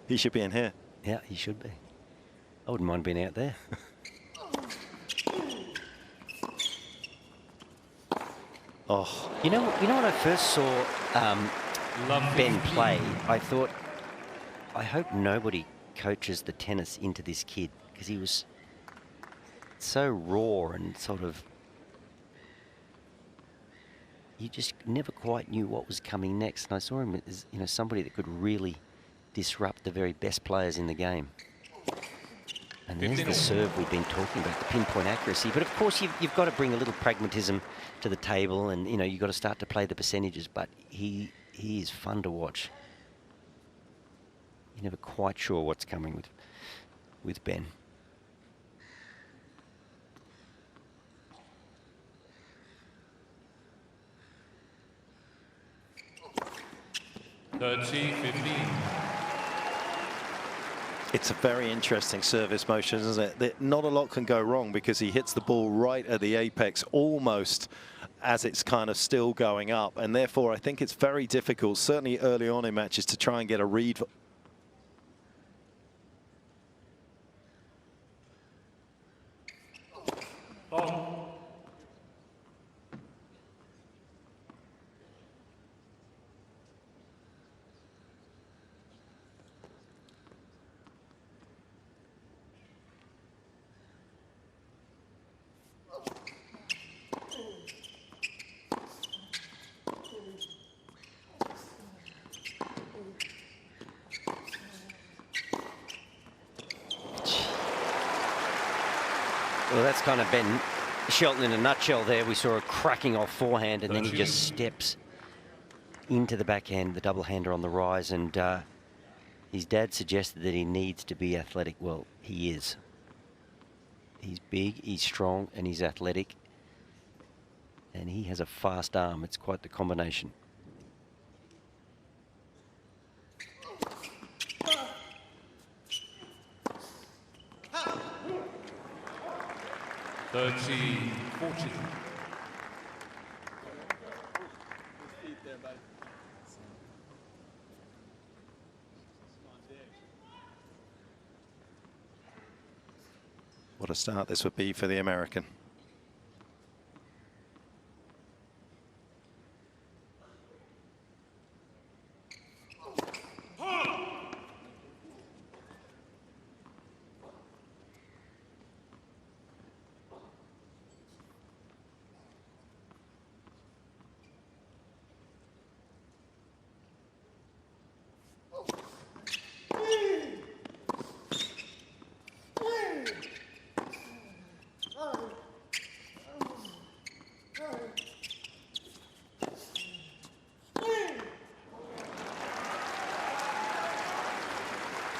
He should be in here. Yeah, he should be. I wouldn't mind being out there. Oh, You know when I first saw Ben play, I thought, I hope nobody coaches the tennis into this kid, because he was so raw and sort of, you just never quite knew what was coming next. And I saw him as, you know, somebody that could really disrupt the very best players in the game. And there's the serve we've been talking about, the pinpoint accuracy. But of course, you've got to bring a little pragmatism to the table, and you know you've got to start to play the percentages. But he is fun to watch. You're never quite sure what's coming with Ben. It's a very interesting service motion, isn't it? Not a lot can go wrong because he hits the ball right at the apex, almost as it's kind of still going up. And therefore, I think it's very difficult, certainly early on in matches, to try and get a read. Well, that's kind of Ben Shelton in a nutshell there. We saw a cracking off forehand, and then he just steps into the backhand, the double-hander on the rise. And his dad suggested that he needs to be athletic. Well, he is. He's big, he's strong, and he's athletic. And he has a fast arm. It's quite the combination. What a start this would be for the American.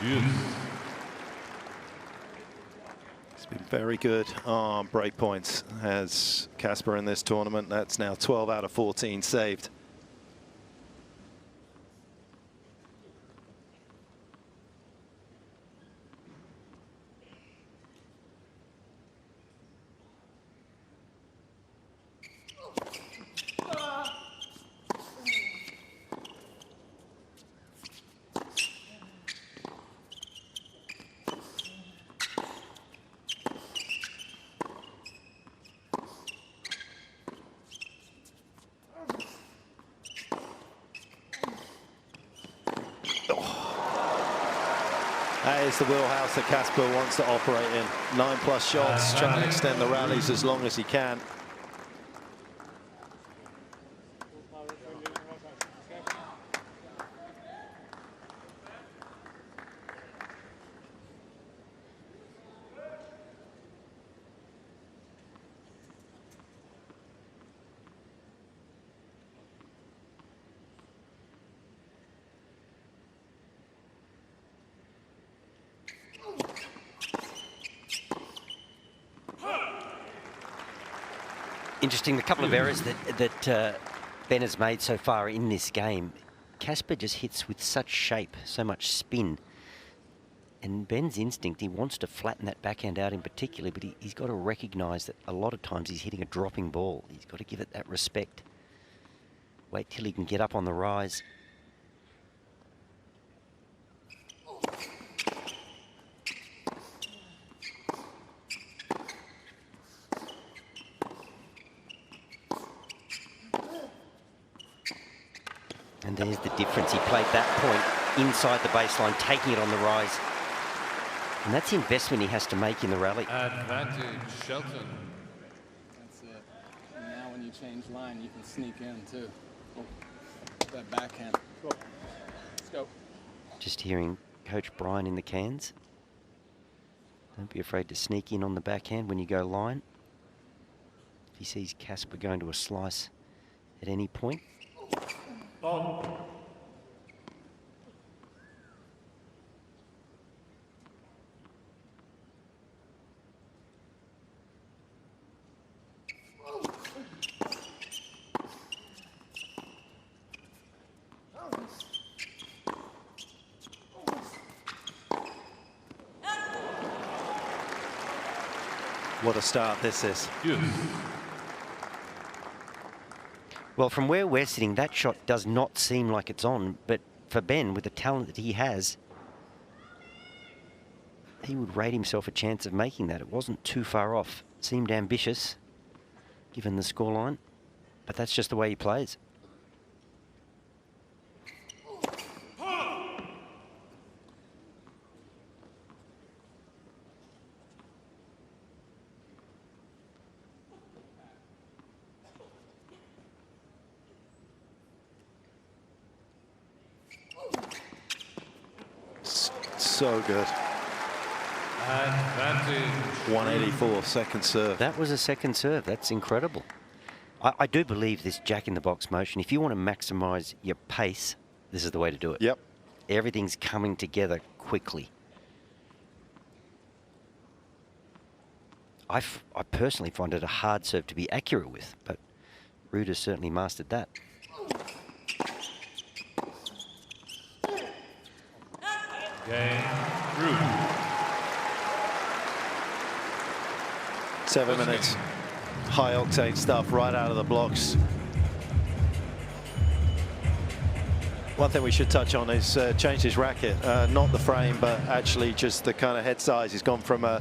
He's been very good on break points as Casper in this tournament. That's now 12 out of 14 saved. That is the wheelhouse that Casper wants to operate in. 9+ shots, try and extend the rallies as long as he can. Interesting, the couple of errors that Ben has made so far in this game. Casper just hits with such shape, so much spin. And Ben's instinct, he wants to flatten that backhand out in particular, but he's got to recognise that a lot of times he's hitting a dropping ball. He's got to give it that respect. Wait till he can get up on the rise. there's the difference. He played that point inside the baseline, taking it on the rise. And that's the investment he has to make in the rally. Advantage, Shelton. That's it. And now when you change line, you can sneak in too. Oh, that backhand. Go. Let's go. Just hearing Coach Brian in the cans. Don't be afraid to sneak in on the backhand when you go line. If he sees Casper going to a slice at any point. What a start this is. Well, from where we're sitting, that shot does not seem like it's on, but for Ben, with the talent that he has, he would rate himself a chance of making that. It wasn't too far off. Seemed ambitious, given the scoreline, but that's just the way he plays. So good. Advantage. 184, second serve. That was a second serve. That's incredible. I do believe this jack-in-the-box motion, if you want to maximise your pace, this is the way to do it. Yep. Everything's coming together quickly. I personally find it a hard serve to be accurate with, but Ruud has certainly mastered that. Cain, Ruud. 7 minutes. High octane stuff right out of the blocks. One thing we should touch on is changed his racket. Not the frame, but actually just the kind of head size. He's gone from a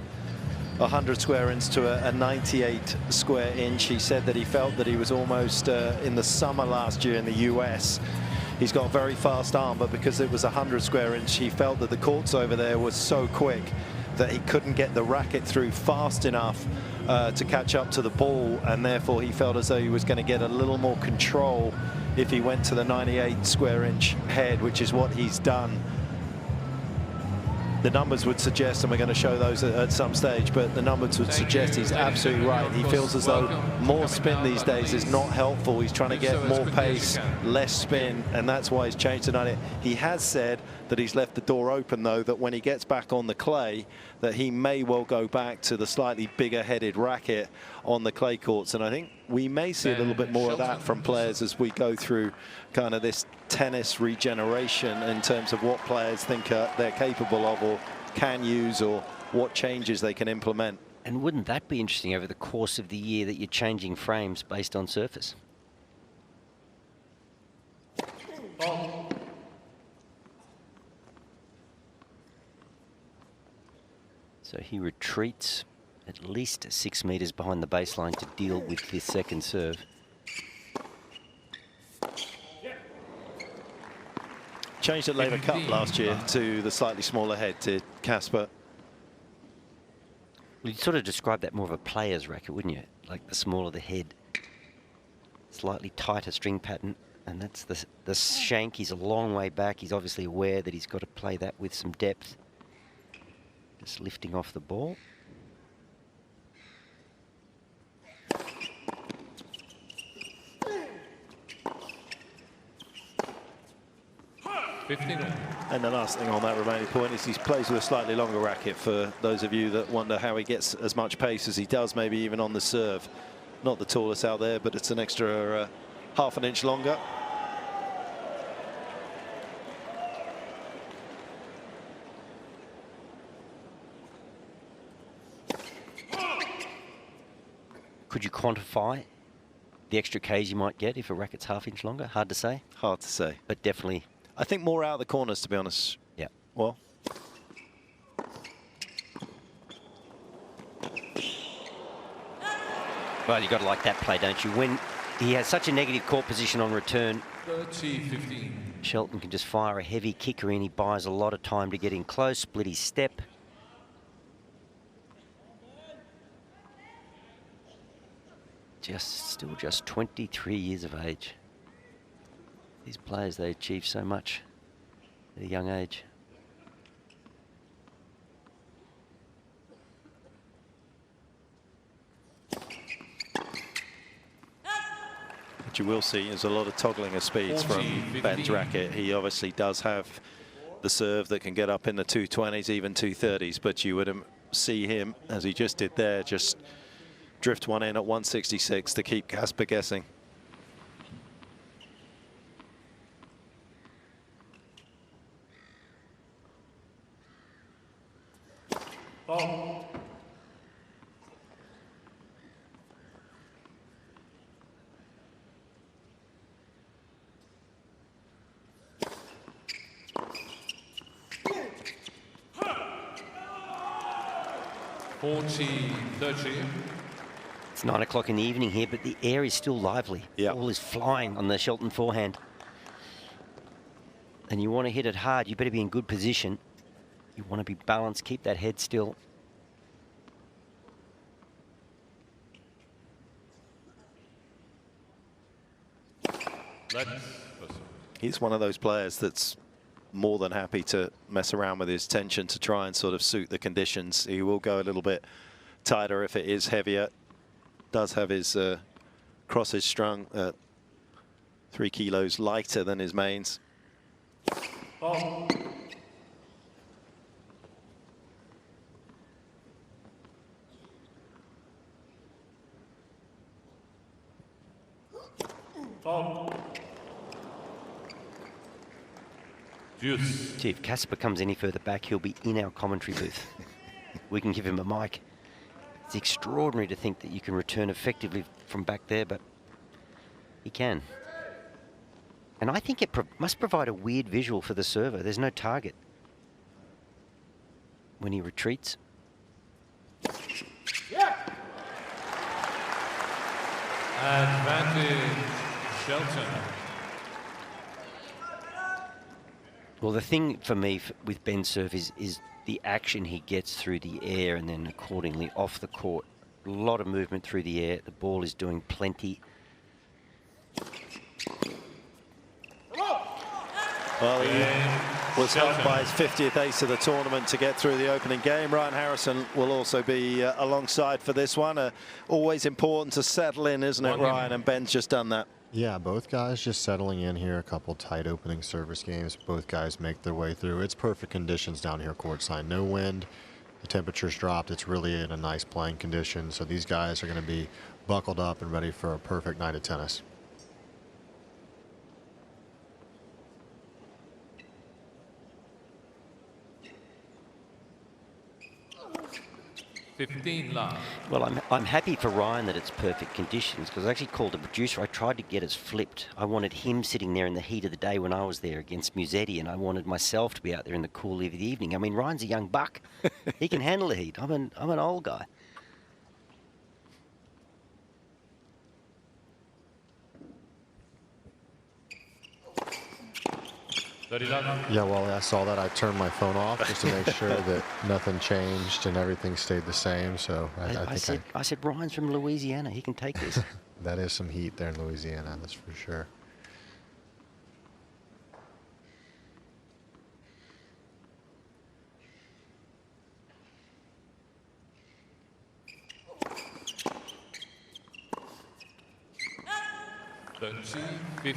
100 square inch to a 98 square inch. He said that he felt that he was almost in the summer last year in the US. He's got a very fast arm, but because it was 100 square inch, he felt that the courts over there were so quick that he couldn't get the racket through fast enough to catch up to the ball, and therefore he felt as though he was going to get a little more control if he went to the 98 square inch head, which is what he's done. The numbers would suggest, and we're going to show those at some stage, but the numbers would suggest he's absolutely right. He feels as though more spin these days is not helpful. He's trying to get more pace, less spin, and that's why he's changed to 98. He has said that he's left the door open, though, that when he gets back on the clay, that he may well go back to the slightly bigger headed racket on the clay courts. And I think we may see a little bit more of that from players as we go through kind of this tennis regeneration in terms of what players think they're capable of or can use, or what changes they can implement. And wouldn't that be interesting over the course of the year that you're changing frames based on surface? So he retreats at least 6 meters behind the baseline to deal with his second serve. Changed at Laver Cup last year to the slightly smaller head to Casper. Well, you'd sort of describe that more of a player's racket, wouldn't you? Like the smaller the head, slightly tighter string pattern, and that's the shank. He's a long way back. He's obviously aware that he's got to play that with some depth. Just lifting off the ball. And the last thing on that remaining point is he plays with a slightly longer racket, for those of you that wonder how he gets as much pace as he does, maybe even on the serve. Not the tallest out there, but it's an extra half an inch longer. Could you quantify the extra Ks you might get if a racket's half-inch longer? Hard to say. Hard to say. But definitely. I think more out of the corners, to be honest. Yeah. Well. Well, you've got to like that play, don't you? When he has such a negative court position on return. 30-15. Shelton can just fire a heavy kicker in. He buys a lot of time to get in close, split his step. Still just 23 years of age. These players, they achieve so much at a young age. What you will see is a lot of toggling of speeds from Ben's racket. He obviously does have the serve that can get up in the 220s, even 230s, but you would see him, as he just did there, just drift one in at 166 to keep Casper guessing. Oh. It's 9 o'clock in the evening here, but the air is still lively. Yeah. Ball is flying on the Shelton forehand. And you want to hit it hard, you better be in good position. You want to be balanced, keep that head still. He's one of those players that's more than happy to mess around with his tension to try and sort of suit the conditions. He will go a little bit tighter if it is heavier. Does have his crosses strung 3 kilos lighter than his mains. Oh. Oh. Gee, if Casper comes any further back, he'll be in our commentary booth. We can give him a mic. It's extraordinary to think that you can return effectively from back there, but he can. And I think it must provide a weird visual for the server. There's no target when he retreats. Yeah. Advantage, Shelton. Well, the thing for me with Ben's serve is the action he gets through the air and then accordingly off the court. A lot of movement through the air. The ball is doing plenty. Well, he was helped by his 50th ace of the tournament to get through the opening game. Ryan Harrison will also be alongside for this one. Always important to settle in, isn't it, Ryan? And Ben's just done that. Yeah, both guys just settling in here. A couple tight opening service games. Both guys make their way through. It's perfect conditions down here courtside. No wind. The temperature's dropped. It's really in a nice playing condition. So these guys are going to be buckled up and ready for a perfect night of tennis. Well, I'm happy for Ryan that it's perfect conditions, because I actually called the producer. I tried to get us flipped. I wanted him sitting there in the heat of the day when I was there against Musetti, and I wanted myself to be out there in the cool of the evening. I mean, Ryan's a young buck. He can handle the heat. I'm an old guy. Yeah, well, I saw that. I turned my phone off just to make sure that nothing changed and everything stayed the same. So I said, Ryan's from Louisiana. He can take this. That is some heat there in Louisiana, that's for sure. We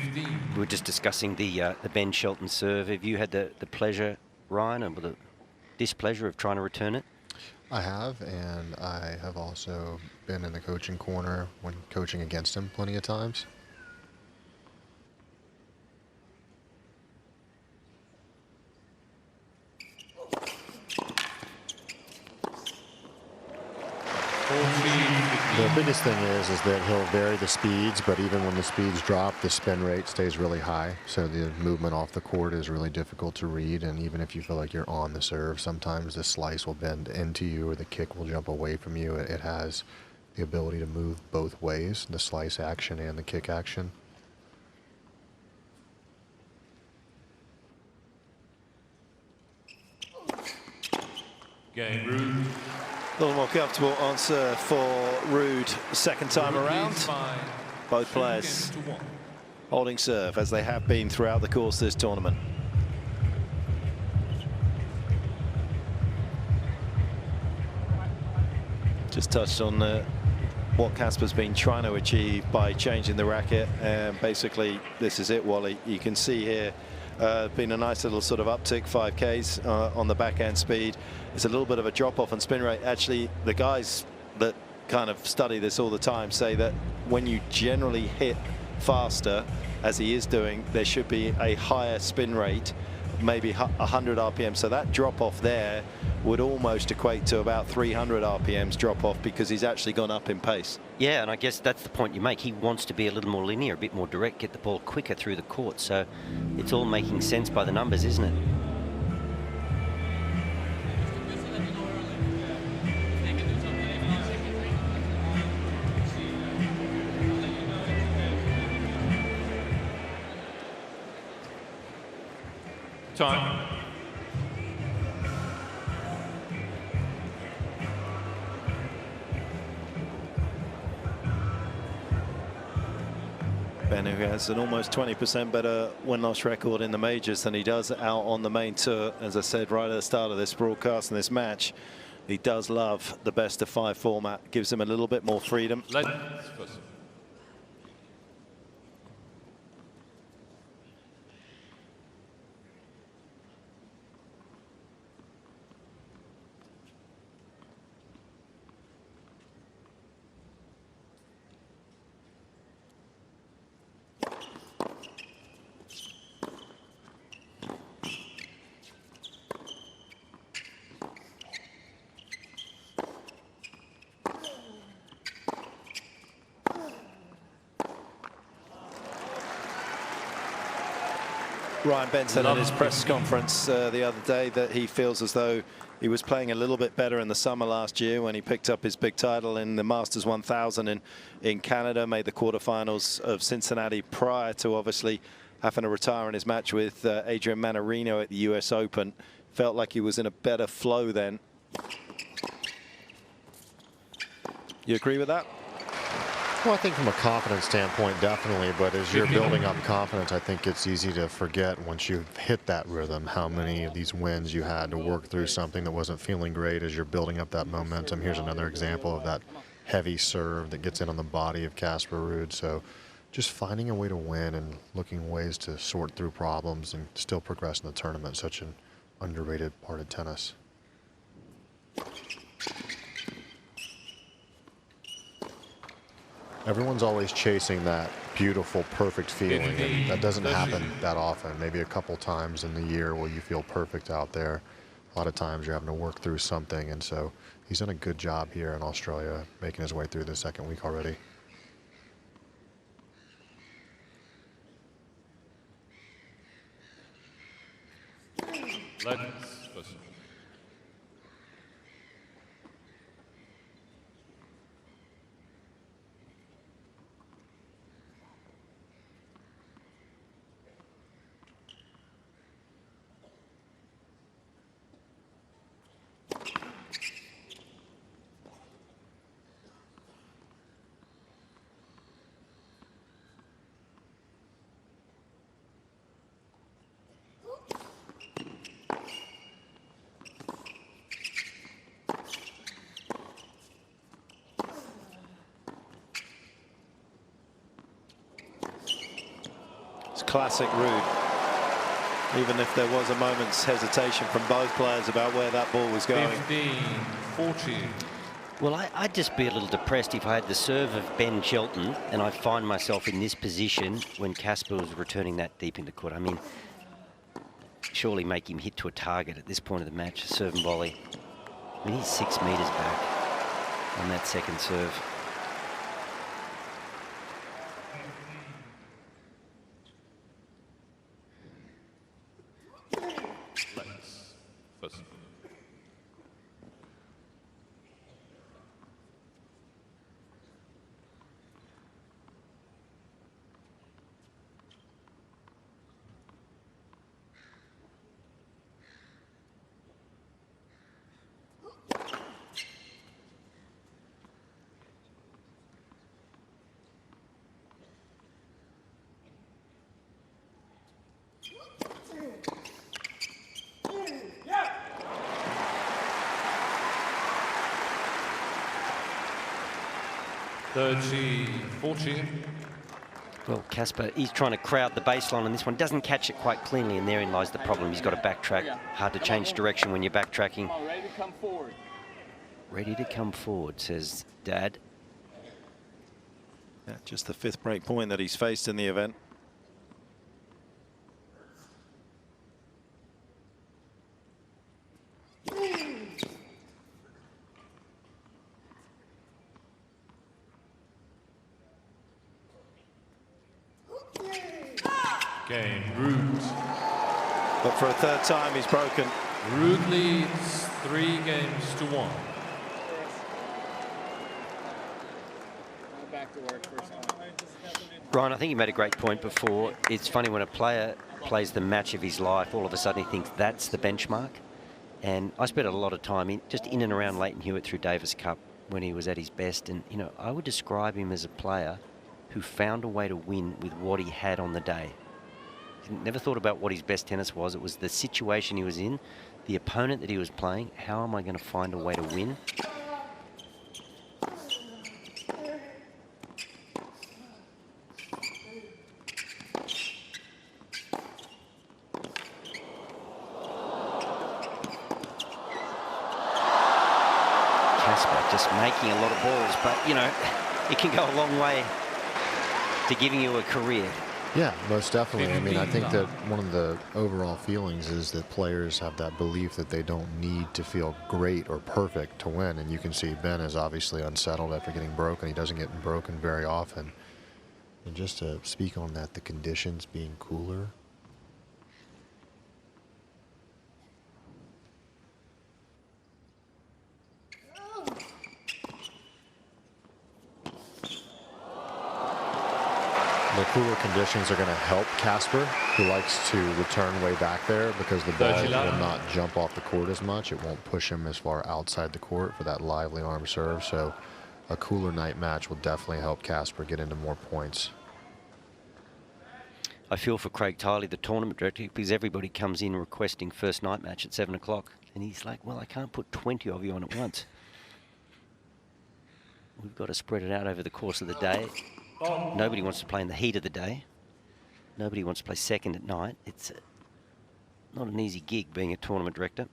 were just discussing the Ben Shelton serve. Have you had the pleasure, Ryan, or the displeasure of trying to return it? I have, and I have also been in the coaching corner when coaching against him plenty of times. The biggest thing is that he'll vary the speeds, but even when the speeds drop, the spin rate stays really high. So the movement off the court is really difficult to read. And even if you feel like you're on the serve, sometimes the slice will bend into you or the kick will jump away from you. It has the ability to move both ways, the slice action and the kick action. Game Ruud. A little more comfortable answer for Ruud second time around. Both players holding serve as they have been throughout the course of this tournament. Just touched on what Casper's been trying to achieve by changing the racket, and basically this is it, Wally. You can see here been a nice little sort of uptick, 5Ks on the backhand speed. It's a little bit of a drop off on spin rate. Actually, the guys that kind of study this all the time say that when you generally hit faster, as he is doing, there should be a higher spin rate, maybe 100 RPM. So that drop off there would almost equate to about 300 RPMs drop off, because he's actually gone up in pace. Yeah, and I guess that's the point you make. He wants to be a little more linear, a bit more direct, get the ball quicker through the court. So it's all making sense by the numbers, isn't it? Time. Ben, who has an almost 20% better win-loss record in the majors than he does out on the main tour. As I said right at the start of this broadcast and this match, he does love the best of 5 format. Gives him a little bit more freedom. Let's Ryan Benson at his press conference the other day that he feels as though he was playing a little bit better in the summer last year when he picked up his big title in the Masters 1000 in Canada, made the quarterfinals of Cincinnati prior to obviously having to retire in his match with Adrian Mannarino at the US Open. Felt like he was in a better flow then. You agree with that? Well, I think from a confidence standpoint, definitely. But as you're building up confidence, I think it's easy to forget once you've hit that rhythm how many of these wins you had to work through something that wasn't feeling great as you're building up that momentum. Here's another example of that heavy serve that gets in on the body of Casper Ruud. So just finding a way to win and looking ways to sort through problems and still progress in the tournament, such an underrated part of tennis. Everyone's always chasing that beautiful, perfect feeling, and that doesn't happen that often. Maybe a couple times in the year where you feel perfect out there. A lot of times you're having to work through something, and so he's done a good job here in Australia, making his way through the second week already. Let's Classic Ruud. Even if there was a moment's hesitation from both players about where that ball was going. 15-14. Well, I'd just be a little depressed if I had the serve of Ben Shelton and I find myself in this position when Casper was returning that deep into court. I mean, surely make him hit to a target at this point of the match, serve and volley. I mean, he's 6 meters back on that second serve. 30-40. Well, Casper, he's trying to crowd the baseline on this one. Doesn't catch it quite cleanly, and therein lies the problem. He's got to backtrack. Hard to change direction when you're backtracking. Come on, ready to come forward. Ready to come forward, says Dad. Yeah, just the 5th break point that he's faced in the event. Cain, Ruud. But for a 3rd time, he's broken. Ruud leads 3-1. Back to work first time. Ryan, I think you made a great point before. It's funny when a player plays the match of his life, all of a sudden he thinks that's the benchmark. And I spent a lot of time just in and around Leighton Hewitt through Davis Cup when he was at his best. And, you know, I would describe him as a player who found a way to win with what he had on the day. He never thought about what his best tennis was. It was the situation he was in, the opponent that he was playing. How am I going to find a way to win? Just making a lot of balls, but you know, it can go a long way to giving you a career. Yeah, most definitely. I mean, I think that one of the overall feelings is that players have that belief that they don't need to feel great or perfect to win. And you can see Ben is obviously unsettled after getting broken. He doesn't get broken very often. And just to speak on that, the conditions being cooler. The cooler conditions are going to help Casper, who likes to return way back there because the ball will not jump off the court as much. It won't push him as far outside the court for that lively arm serve. So a cooler night match will definitely help Casper get into more points. I feel for Craig Tiley, the tournament director, because everybody comes in requesting first night match at 7 o'clock. And he's like, well, I can't put 20 of you on at once. We've got to spread it out over the course of the day. Nobody wants to play in the heat of the day. Nobody wants to play second at night. It's not an easy gig being a tournament director.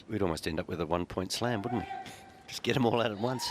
We'd almost end up with a 1-point slam, wouldn't we? Just get them all out at once.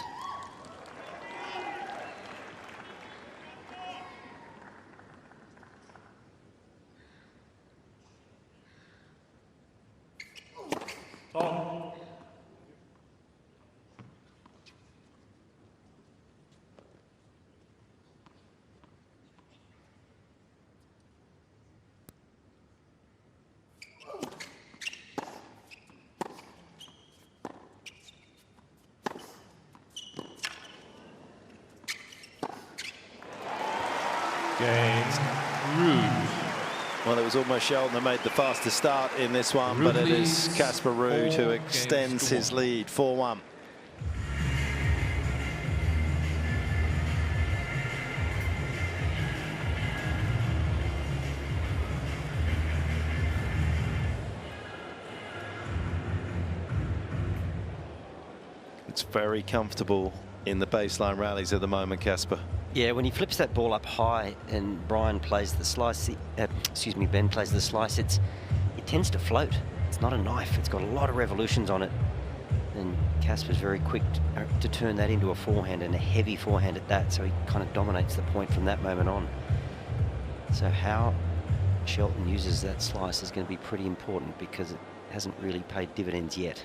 Well, it was almost Shelton that made the fastest start in this one, but it is Casper Ruud who extends his lead, 4-1. It's very comfortable in the baseline rallies at the moment, Casper. Yeah, when he flips that ball up high and Brian plays the slice, Ben plays the slice, it tends to float. It's not a knife. It's got a lot of revolutions on it. And Casper's very quick to turn that into a forehand, and a heavy forehand at that, so he kind of dominates the point from that moment on. So how Shelton uses that slice is going to be pretty important because it hasn't really paid dividends yet.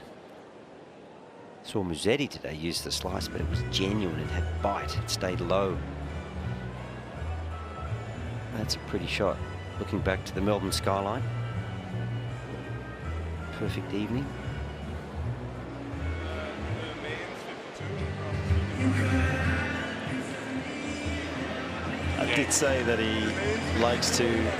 Saw Musetti today use the slice, but it was genuine. It had bite. It stayed low. That's a pretty shot. Looking back to the Melbourne skyline. Perfect evening. I did say that he likes to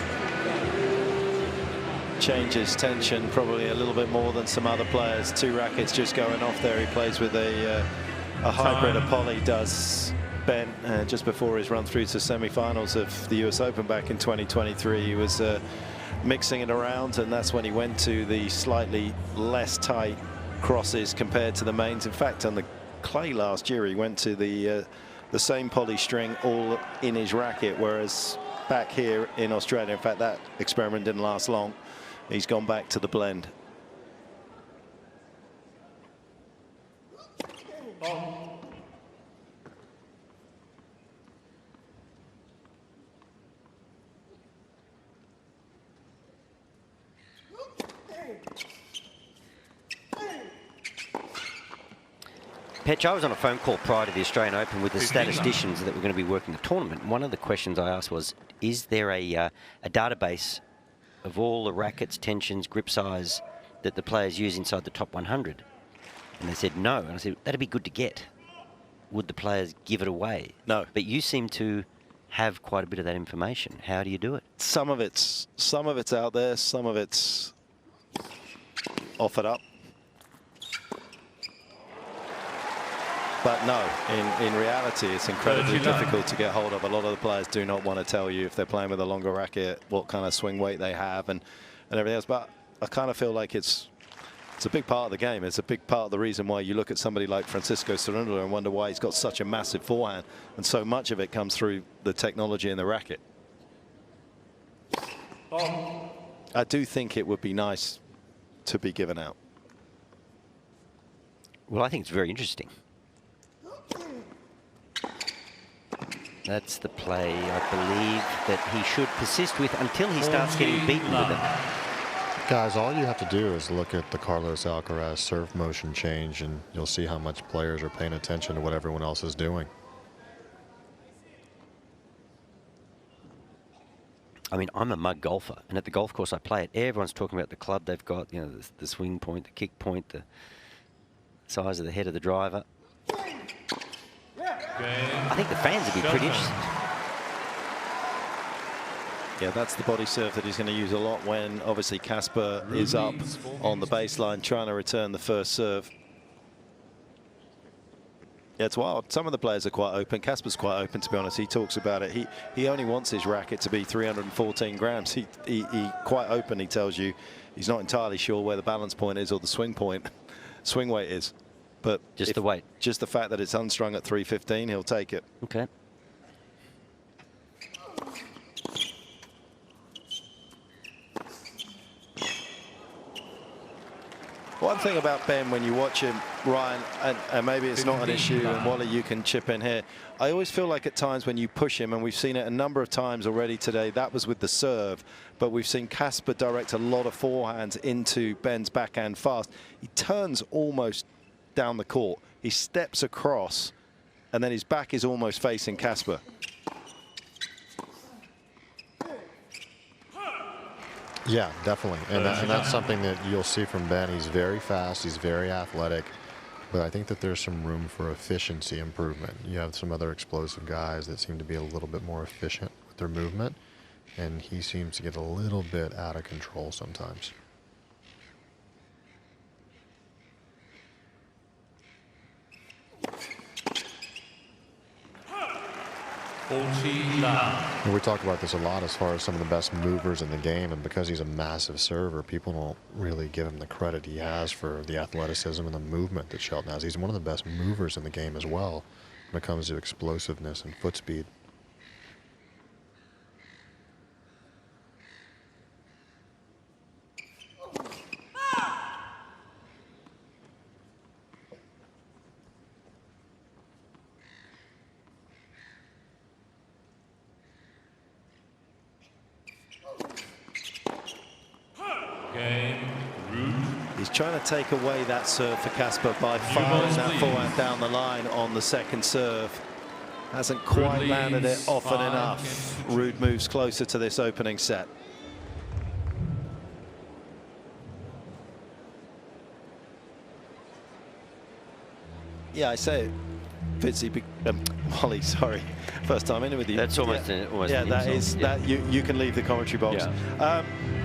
change his tension probably a little bit more than some other players. 2 rackets just going off there. He plays with a hybrid. A poly does Ben, just before his run through to semi-finals of the US Open back in 2023. He was mixing it around, and that's when he went to the slightly less tight crosses compared to the mains. In fact, on the clay last year, he went to the same poly string all in his racket, whereas back here in Australia, in fact, that experiment didn't last long. He's gone back to the blend. Petch, I was on a phone call prior to the Australian Open with the statisticians that were going to be working the tournament. One of the questions I asked was, is there a database of all the rackets, tensions, grip size that the players use inside the top 100? And they said no. And I said, that'd be good to get. Would the players give it away? No. But you seem to have quite a bit of that information. How do you do it? Some of it's out there, some of it's offered up. But no, in reality, it's incredibly difficult to get hold of. A lot of the players do not want to tell you if they're playing with a longer racket, what kind of swing weight they have and everything else. But I kind of feel like it's a big part of the game. It's a big part of the reason why you look at somebody like Francisco Cerundolo and wonder why he's got such a massive forehand. And so much of it comes through the technology in the racket. I do think it would be nice to be given out. Well, I think it's very interesting. That's the play, I believe, that he should persist with until he starts getting beaten with it. Guys, all you have to do is look at the Carlos Alcaraz serve motion change, and you'll see how much players are paying attention to what everyone else is doing. I mean, I'm a mug golfer, and at the golf course I play it, everyone's talking about the club they've got, you know, the swing point, the kick point, the size of the head of the driver. I think the fans would be pretty interested. Yeah, that's the body serve that he's going to use a lot when obviously Casper is up on the baseline trying to return the first serve. Yeah, it's wild. Some of the players are quite open. Casper's quite open, to be honest. He talks about it. He only wants his racket to be 314 grams. He quite open. He tells you he's not entirely sure where the balance point is or the swing weight is. But just the weight. Just the fact that it's unstrung at 315, he'll take it. Okay. One thing about Ben, when you watch him, Ryan, and maybe it's not an issue, and Volley, you can chip in here. I always feel like at times when you push him, and we've seen it a number of times already today, that was with the serve, but we've seen Casper direct a lot of forehands into Ben's backhand fast. He turns almost down the court. He steps across, and then his back is almost facing Casper. Yeah, definitely. And that's something that you'll see from Ben. He's very fast. He's very athletic. But I think that there's some room for efficiency improvement. You have some other explosive guys that seem to be a little bit more efficient with their movement. And he seems to get a little bit out of control sometimes. And we talk about this a lot as far as some of the best movers in the game, and because he's a massive server, people don't really give him the credit he has for the athleticism and the movement that Shelton has. He's one of the best movers in the game as well when it comes to explosiveness and foot speed. He's trying to take away that serve for Casper by firing that forehand down the line on the second serve. Hasn't quite landed it often enough. Ruud moves closer to this opening set. Yeah, I say it. Fitzy, Volley, sorry. First time in with you. That's almost yeah, that is that you can leave the commentary box. Yeah.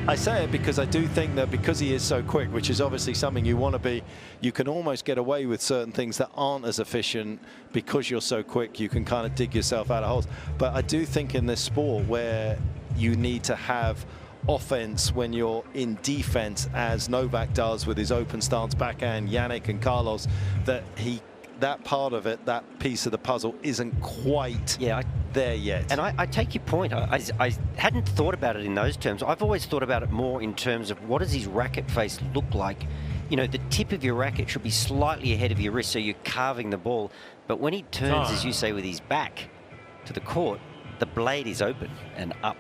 I say it because I do think that because he is so quick, which is obviously something you want to be, you can almost get away with certain things that aren't as efficient because you're so quick. You can kind of dig yourself out of holes. But I do think in this sport where you need to have offense when you're in defense, as Novak does with his open stance backhand, Yannick and Carlos, that part of it, that piece of the puzzle isn't quite there yet. And I take your point. I hadn't thought about it in those terms. I've always thought about it more in terms of what does his racket face look like. You know, the tip of your racket should be slightly ahead of your wrist so you're carving the ball. But when he turns, as you say, with his back to the court, the blade is open and up.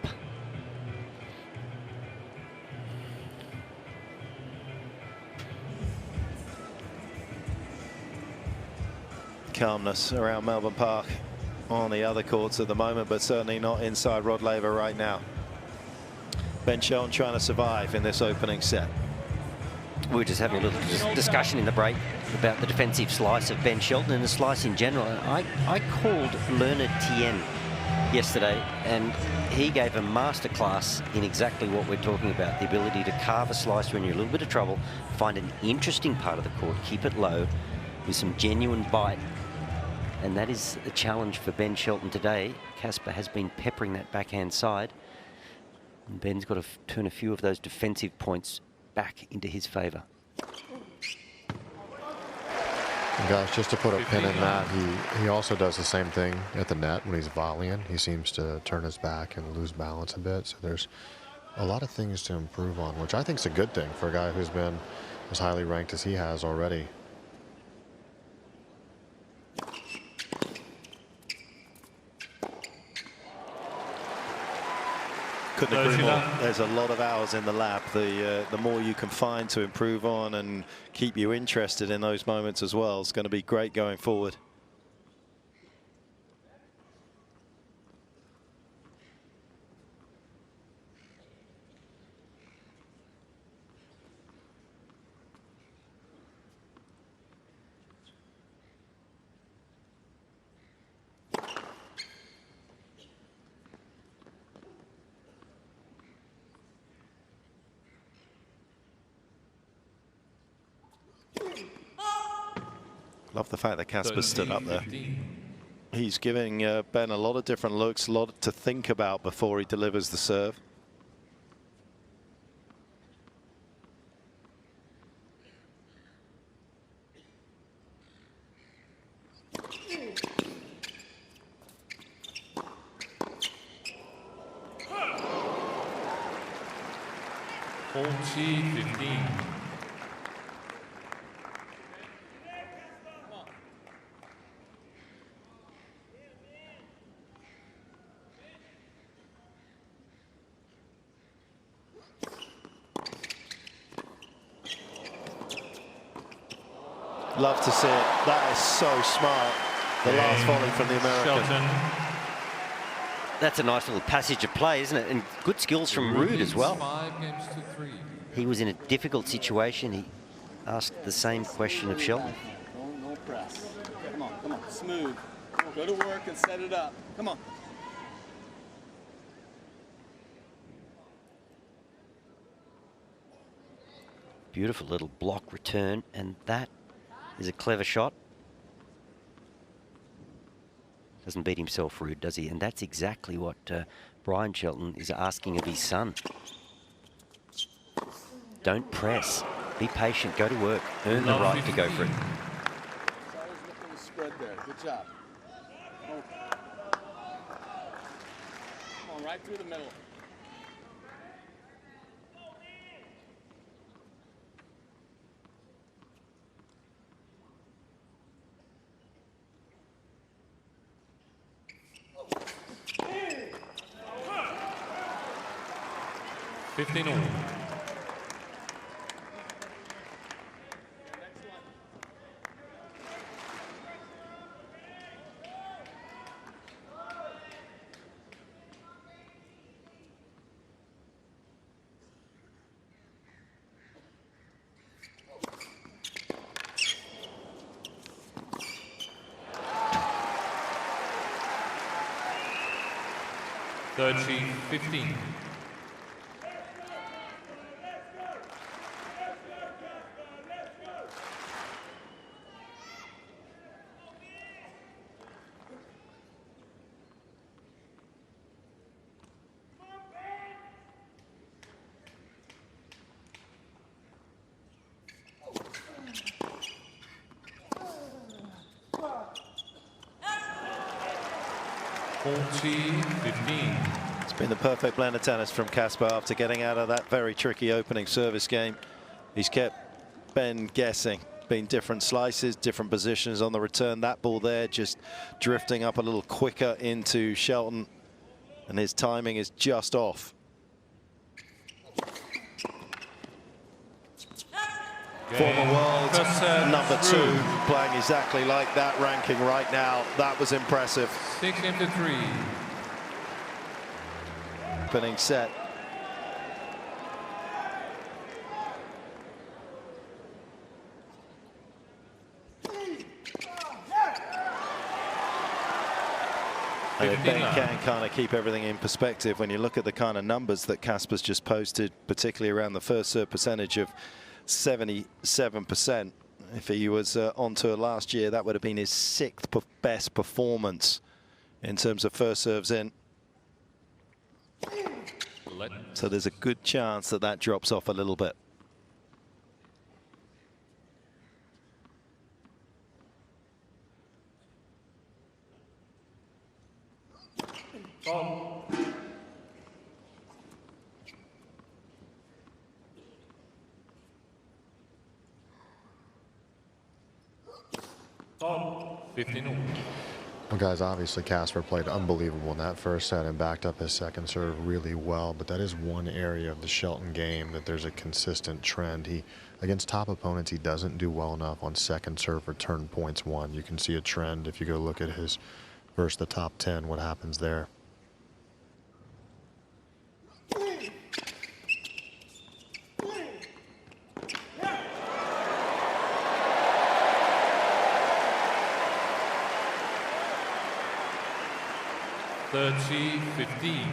Calmness around Melbourne Park on the other courts at the moment, but certainly not inside Rod Laver right now. Ben Shelton trying to survive in this opening set. We were just having a little discussion in the break about the defensive slice of Ben Shelton and the slice in general. And I called Leonard Tien yesterday, and he gave a masterclass in exactly what we're talking about, the ability to carve a slice when you're in a little bit of trouble, find an interesting part of the court, keep it low with some genuine bite. And that is a challenge for Ben Shelton today. Casper has been peppering that backhand side. And Ben's got to turn a few of those defensive points back into his favour. Guys, just to put a pin in that, he also does the same thing at the net when he's volleying. He seems to turn his back and lose balance a bit. So there's a lot of things to improve on, which I think is a good thing for a guy who's been as highly ranked as he has already. Couldn't agree more. There's a lot of hours in the lab. The more you can find to improve on and keep you interested in those moments as well, it's going to be great going forward. Love the fact that Casper stood up there. He's giving Ben a lot of different looks, a lot to think about before he delivers the serve. Love to see it. That is so smart. The last volley from the American. Shelton. That's a nice little passage of play, isn't it? And good skills from Ruud as well. 5-3. He was in a difficult situation. He asked the same question of Shelton. No press. Come on, smooth. Go to work and set it up. Come on. Beautiful little block return, and that is a clever shot. Doesn't beat himself, Ruud, does he? And that's exactly what Brian Shelton is asking of his son. Don't press. Be patient. Go to work. Earn the right to go for it. Always looking to spread there. Good job. Come on, right through the middle. Fifteen. 40-15. It's been the perfect blend of tennis from Casper after getting out of that very tricky opening service game. He's kept Ben guessing. Been different slices, different positions on the return. That ball there just drifting up a little quicker into Shelton, and his timing is just off. Former world number 2 playing exactly like that ranking right now. That was impressive. 6-3. Opening set. And if Ben can kind of keep everything in perspective, when you look at the kind of numbers that Casper's just posted, particularly around the first serve percentage of 77%. If he was on tour last year, that would have been his 6th best performance in terms of first serves in. So there's a good chance that that drops off a little bit. Oh. Oh. 15. Well, guys, obviously Casper played unbelievable in that first set and backed up his second serve really well, but that is one area of the Shelton game that there's a consistent trend. Against top opponents, he doesn't do well enough on second serve return points won. You can see a trend if you go look at his versus the top 10, what happens there. $30-15.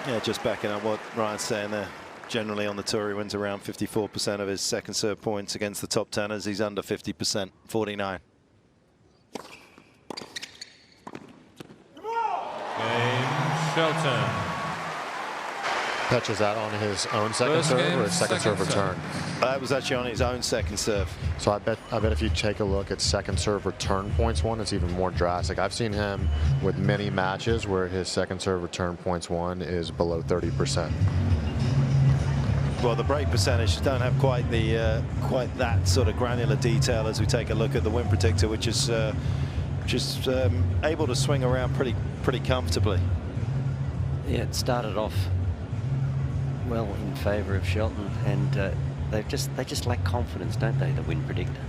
Yeah, just backing up what Ryan's saying there. Generally on the tour, he wins around 54% of his second serve points against the top tenors. He's under 50%, 49. Ben Shelton. Touches that on his own second serve or his second serve return? That was actually on his own second serve. So I bet if you take a look at second serve return points won, it's even more drastic. I've seen him with many matches where his second serve return points won is below 30%. Well, the break percentage don't have quite that sort of granular detail as we take a look at the win predictor, which is just able to swing around pretty comfortably. Yeah, it started off well in favour of Shelton, and they just lack confidence, don't they? The win predictor.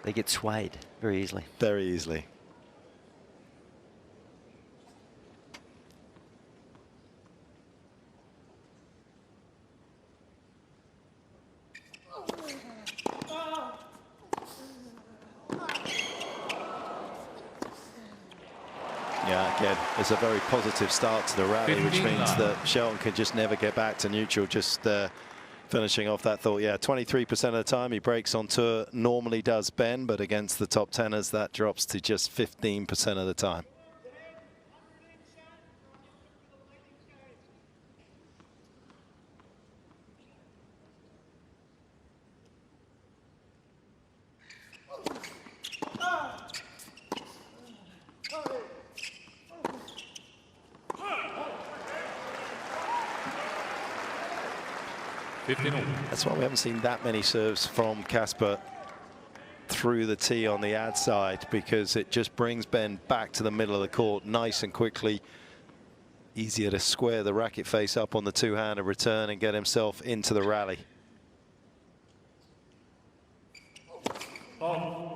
They get swayed very easily. Very easily. Yeah, again, it's a very positive start to the rally, which means that Shelton can just never get back to neutral. Just finishing off that thought, yeah, 23% of the time he breaks on tour. Normally does Ben, but against the top tenors, that drops to just 15% of the time. That's why we haven't seen that many serves from Casper through the tee on the ad side, because it just brings Ben back to the middle of the court nice and quickly. Easier to square the racket face up on the two-handed return and get himself into the rally. Oh.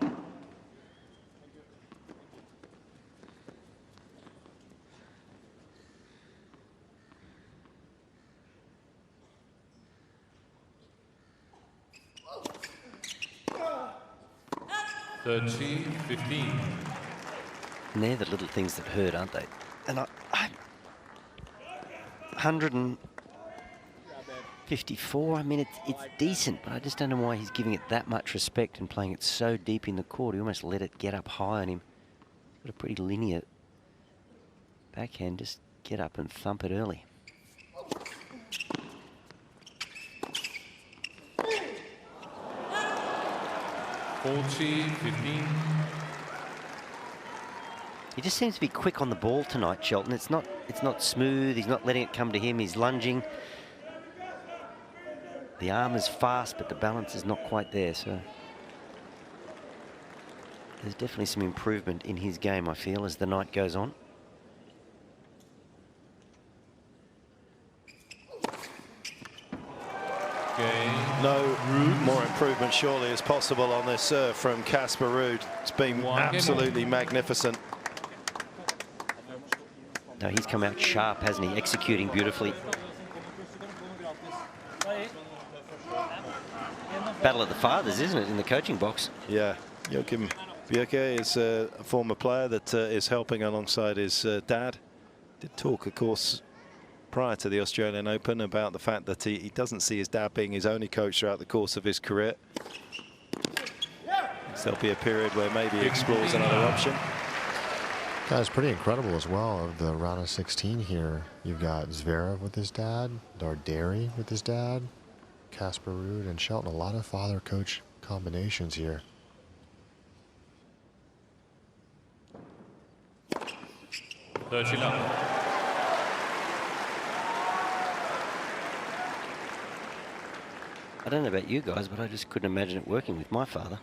$30-15. And they're the little things that hurt, aren't they? And 100 and 54. I mean, it's decent, but I just don't know why he's giving it that much respect and playing it so deep in the court. He almost let it get up high on him. Got a pretty linear backhand. Just get up and thump it early. (40-15). He just seems to be quick on the ball tonight, Shelton. It's not smooth. He's not letting it come to him. He's lunging. The arm is fast, but the balance is not quite there. So there's definitely some improvement in his game, I feel, as the night goes on. No more improvement surely is possible on this serve from Casper Ruud. It's been absolutely magnificent. No, he's come out sharp, hasn't he? Executing beautifully. Battle of the fathers, isn't it, in the coaching box? Yeah, Joachim Bjerke is a former player that is helping alongside his dad. Did talk, of course, prior to the Australian Open about the fact that he doesn't see his dad being his only coach throughout the course of his career. So there'll be a period where maybe he explores another option. Guys, pretty incredible as well of the round of 16 here. You've got Zverev with his dad, Darderi with his dad, Casper Ruud and Shelton. A lot of father-coach combinations here. I don't know about you guys, but I just couldn't imagine it working with my father.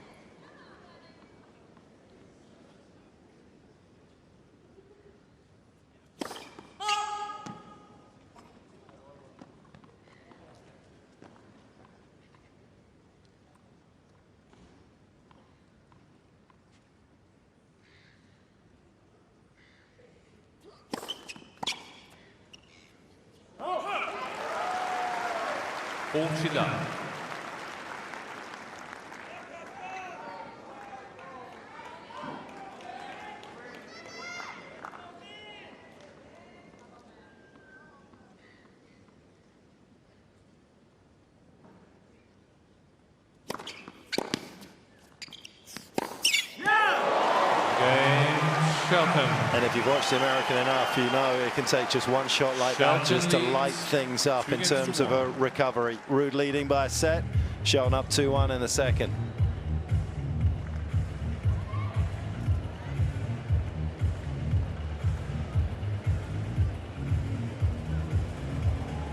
And if you've watched the American enough, you know it can take just one shot like that just to light things up in terms of a recovery. Ruud leading by a set, Shelton up 2-1 in the second.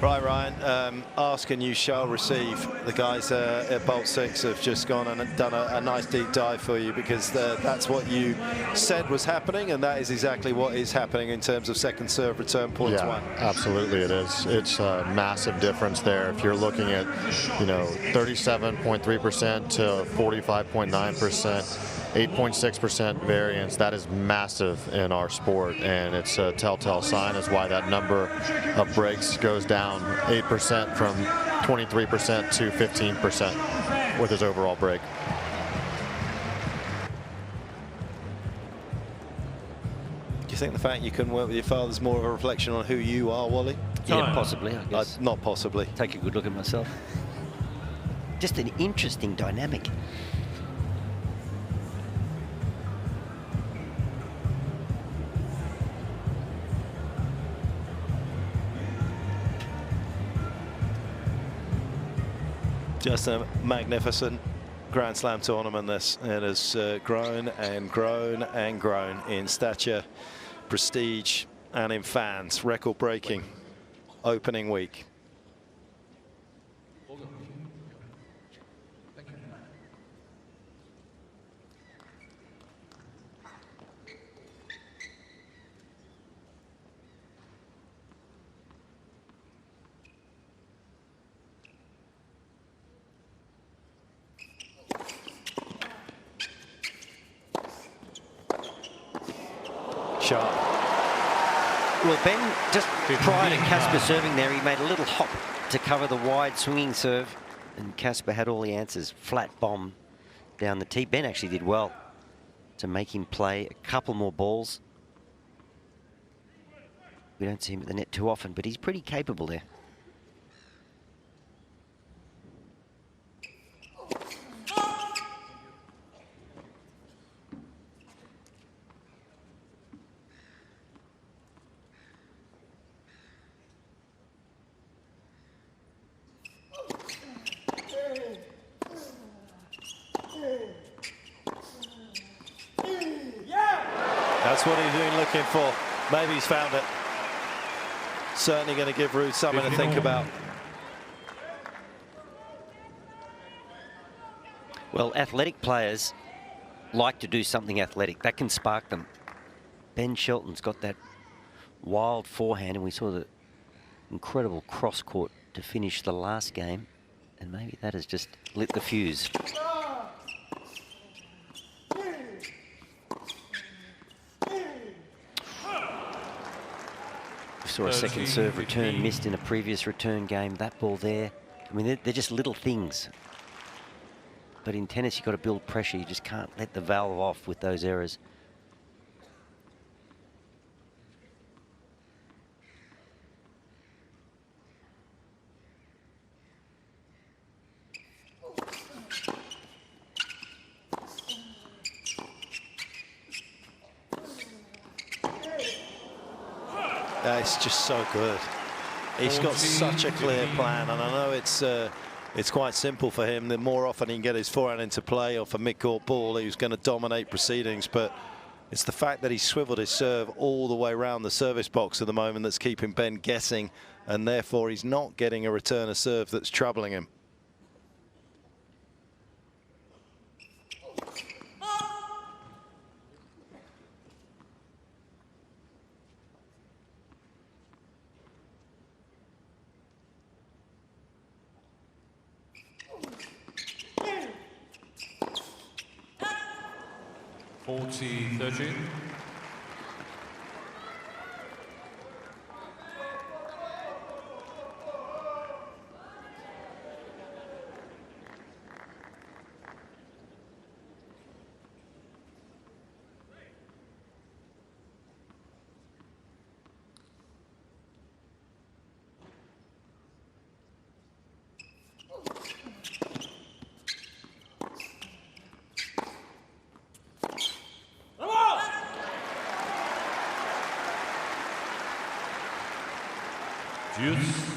Right, Ryan, ask and you shall receive. The guys at Bolt 6 have just gone and done a nice deep dive for you, because that's what you said was happening, and that is exactly what is happening in terms of second serve return points. Yeah, absolutely it is. It's a massive difference there. If you're looking at, 37.3% to 45.9%. 8.6% variance, that is massive in our sport, and it's a telltale sign as why that number of breaks goes down 8% from 23% to 15% with his overall break. Do you think the fact you couldn't work with your father is more of a reflection on who you are, Wally? Yeah, possibly, I guess. Not possibly. Take a good look at myself. Just an interesting dynamic. Just a magnificent Grand Slam tournament this. It has grown and grown and grown in stature, prestige, and in fans. Record-breaking opening week. Sharp. Well, Ben, just prior to Casper serving there, he made a little hop to cover the wide swinging serve, and Casper had all the answers. Flat bomb down the tee. Ben actually did well to make him play a couple more balls. We don't see him at the net too often, but he's pretty capable there. That's what he's been looking for. Maybe he's found it. Certainly going to give Ruud something to think about. Well, athletic players like to do something athletic. That can spark them. Ben Shelton's got that wild forehand, and we saw the incredible cross-court to finish the last game, and maybe that has just lit the fuse. We saw a second serve return missed in a previous return game. That ball there, I mean, they're just little things. But in tennis, you've got to build pressure. You just can't let the valve off with those errors. It's just so good. He's got such a clear plan, and I know it's quite simple for him. The more often he can get his forehand into play off a mid-court ball, he's going to dominate proceedings. But it's the fact that he swiveled his serve all the way around the service box at the moment that's keeping Ben guessing, and therefore he's not getting a return of serve that's troubling him. (40-13). Deuce.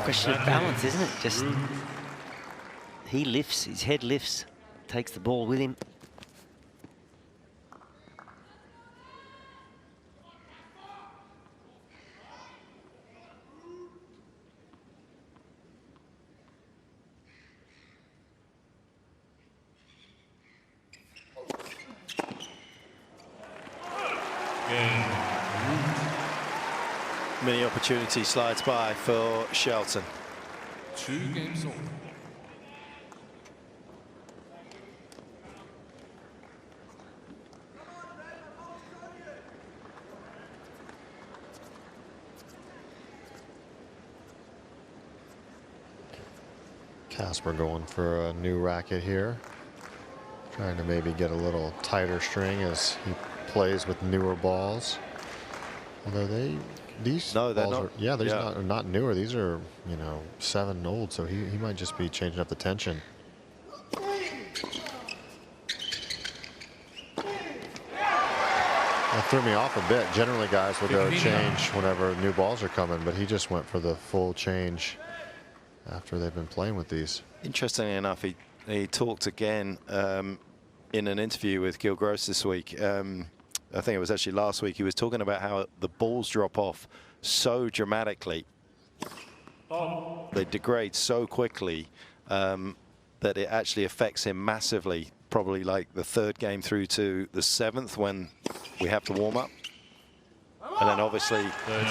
Question of balance, isn't it? Just he lifts, his head lifts, takes the ball with him. Many opportunity slides by for Shelton. 2 games on. Casper going for a new racket here. Trying to maybe get a little tighter string as he plays with newer balls. Although these no, they're balls not. Are, yeah, these are not newer. These are, 7 old, so he might just be changing up the tension. That threw me off a bit. Generally, guys will go change whenever new balls are coming, but he just went for the full change after they've been playing with these. Interestingly enough, he talked again in an interview with Gil Gross this week. I think it was actually last week. He was talking about how the balls drop off so dramatically. They degrade so quickly that it actually affects him massively, probably like the 3rd game through to the 7th when we have to warm up. And then obviously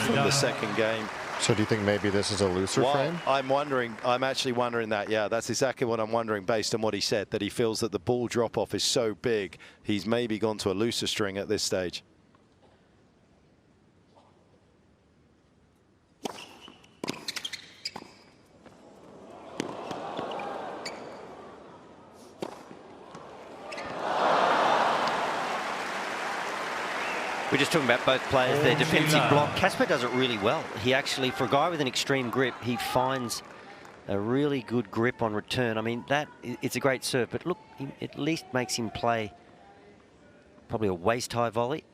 from the 2nd game. So do you think maybe this is a looser frame? I'm actually wondering that. Yeah, that's exactly what I'm wondering based on what he said, that he feels that the ball drop off is so big, he's maybe gone to a looser string at this stage. We're just talking about both players, their defensive block. Casper does it really well. He actually, for a guy with an extreme grip, he finds a really good grip on return. I mean, it's a great serve, but look, it at least makes him play probably a waist-high volley.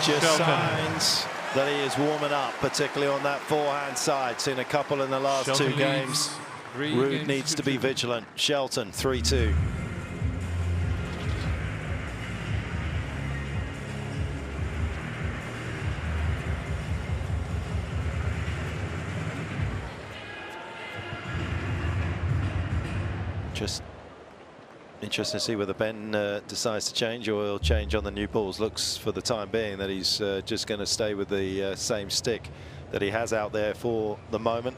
Just signs that he is warming up, particularly on that forehand side. Seen a couple in the last Shelton two games. Ruud needs to be vigilant. Shelton, 3-2. Just interesting to see whether Ben decides to change or he'll change on the new balls. Looks for the time being that he's just going to stay with the same stick that he has out there for the moment.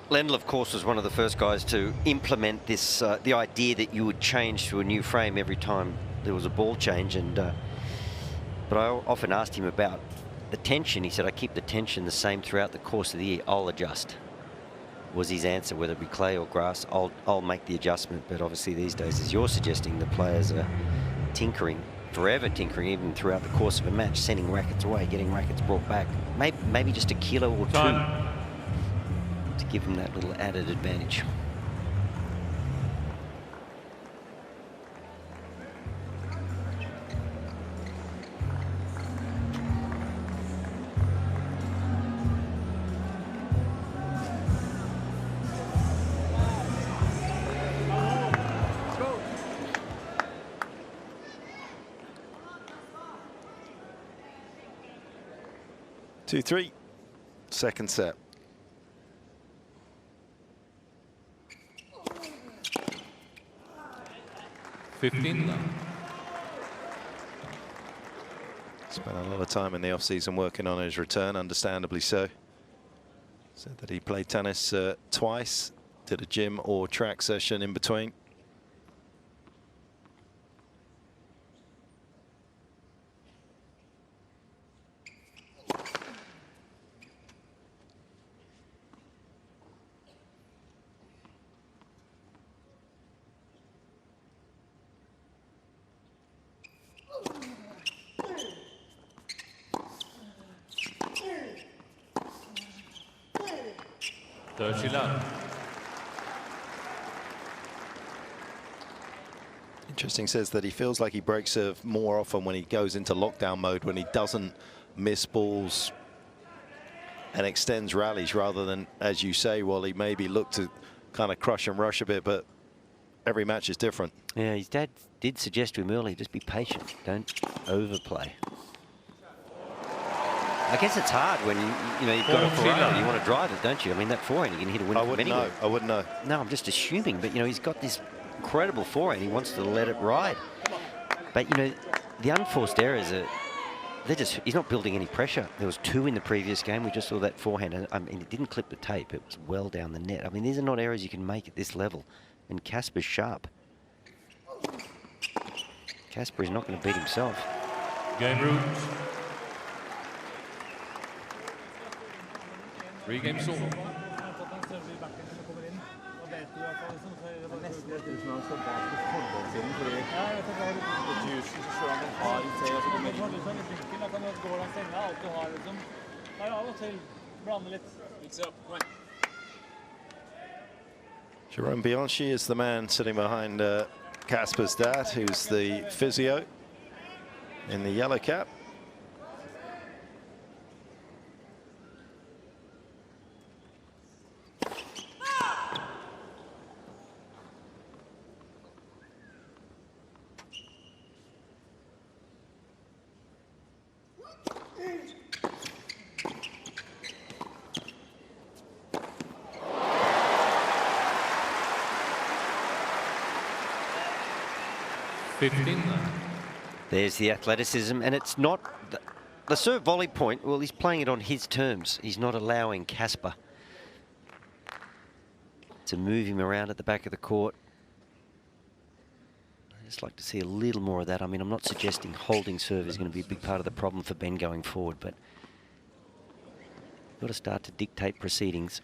Lendl, of course, was one of the first guys to implement this, the idea that you would change to a new frame every time there was a ball change. And but I often asked him about the tension. He said, I keep the tension the same throughout the course of the year. I'll adjust, was his answer. Whether it be clay or grass, I'll make the adjustment. But obviously these days, as you're suggesting, the players are tinkering, forever tinkering, even throughout the course of a match, sending rackets away, getting rackets brought back, maybe just a kilo or two to give them that little added advantage. Two, 3, second set. Spent a lot of time in the off-season working on his return, understandably so. Said that he played tennis twice, did a gym or track session in between. Interesting, says that he feels like he breaks serve more often when he goes into lockdown mode, when he doesn't miss balls and extends rallies rather than, as you say, Wally, maybe look to kind of crush and rush a bit, but every match is different. Yeah, his dad did suggest to him earlier, just be patient, don't overplay. I guess it's hard when you've got a Ferrari, you want to drive it, don't you? I mean, that forehand, you can hit a win from anywhere. I wouldn't know. No, I'm just assuming, but he's got this incredible forehand. He wants to let it ride. But the unforced errors are, he's not building any pressure. There was 2 in the previous game. We just saw that forehand, and I mean, it didn't clip the tape. It was well down the net. I mean, these are not errors you can make at this level. And Casper's sharp. Casper is not going to beat himself. Game Ruud. 3 games all. Jerome Bianchi is the man sitting behind Casper's dad, who's the physio in the yellow cap. There's the athleticism, and it's not the serve volley point. Well, he's playing it on his terms. He's not allowing Casper to move him around at the back of the court. just like to see a little more of that. I mean, I'm not suggesting holding serve is going to be a big part of the problem for Ben going forward, but got to start to dictate proceedings.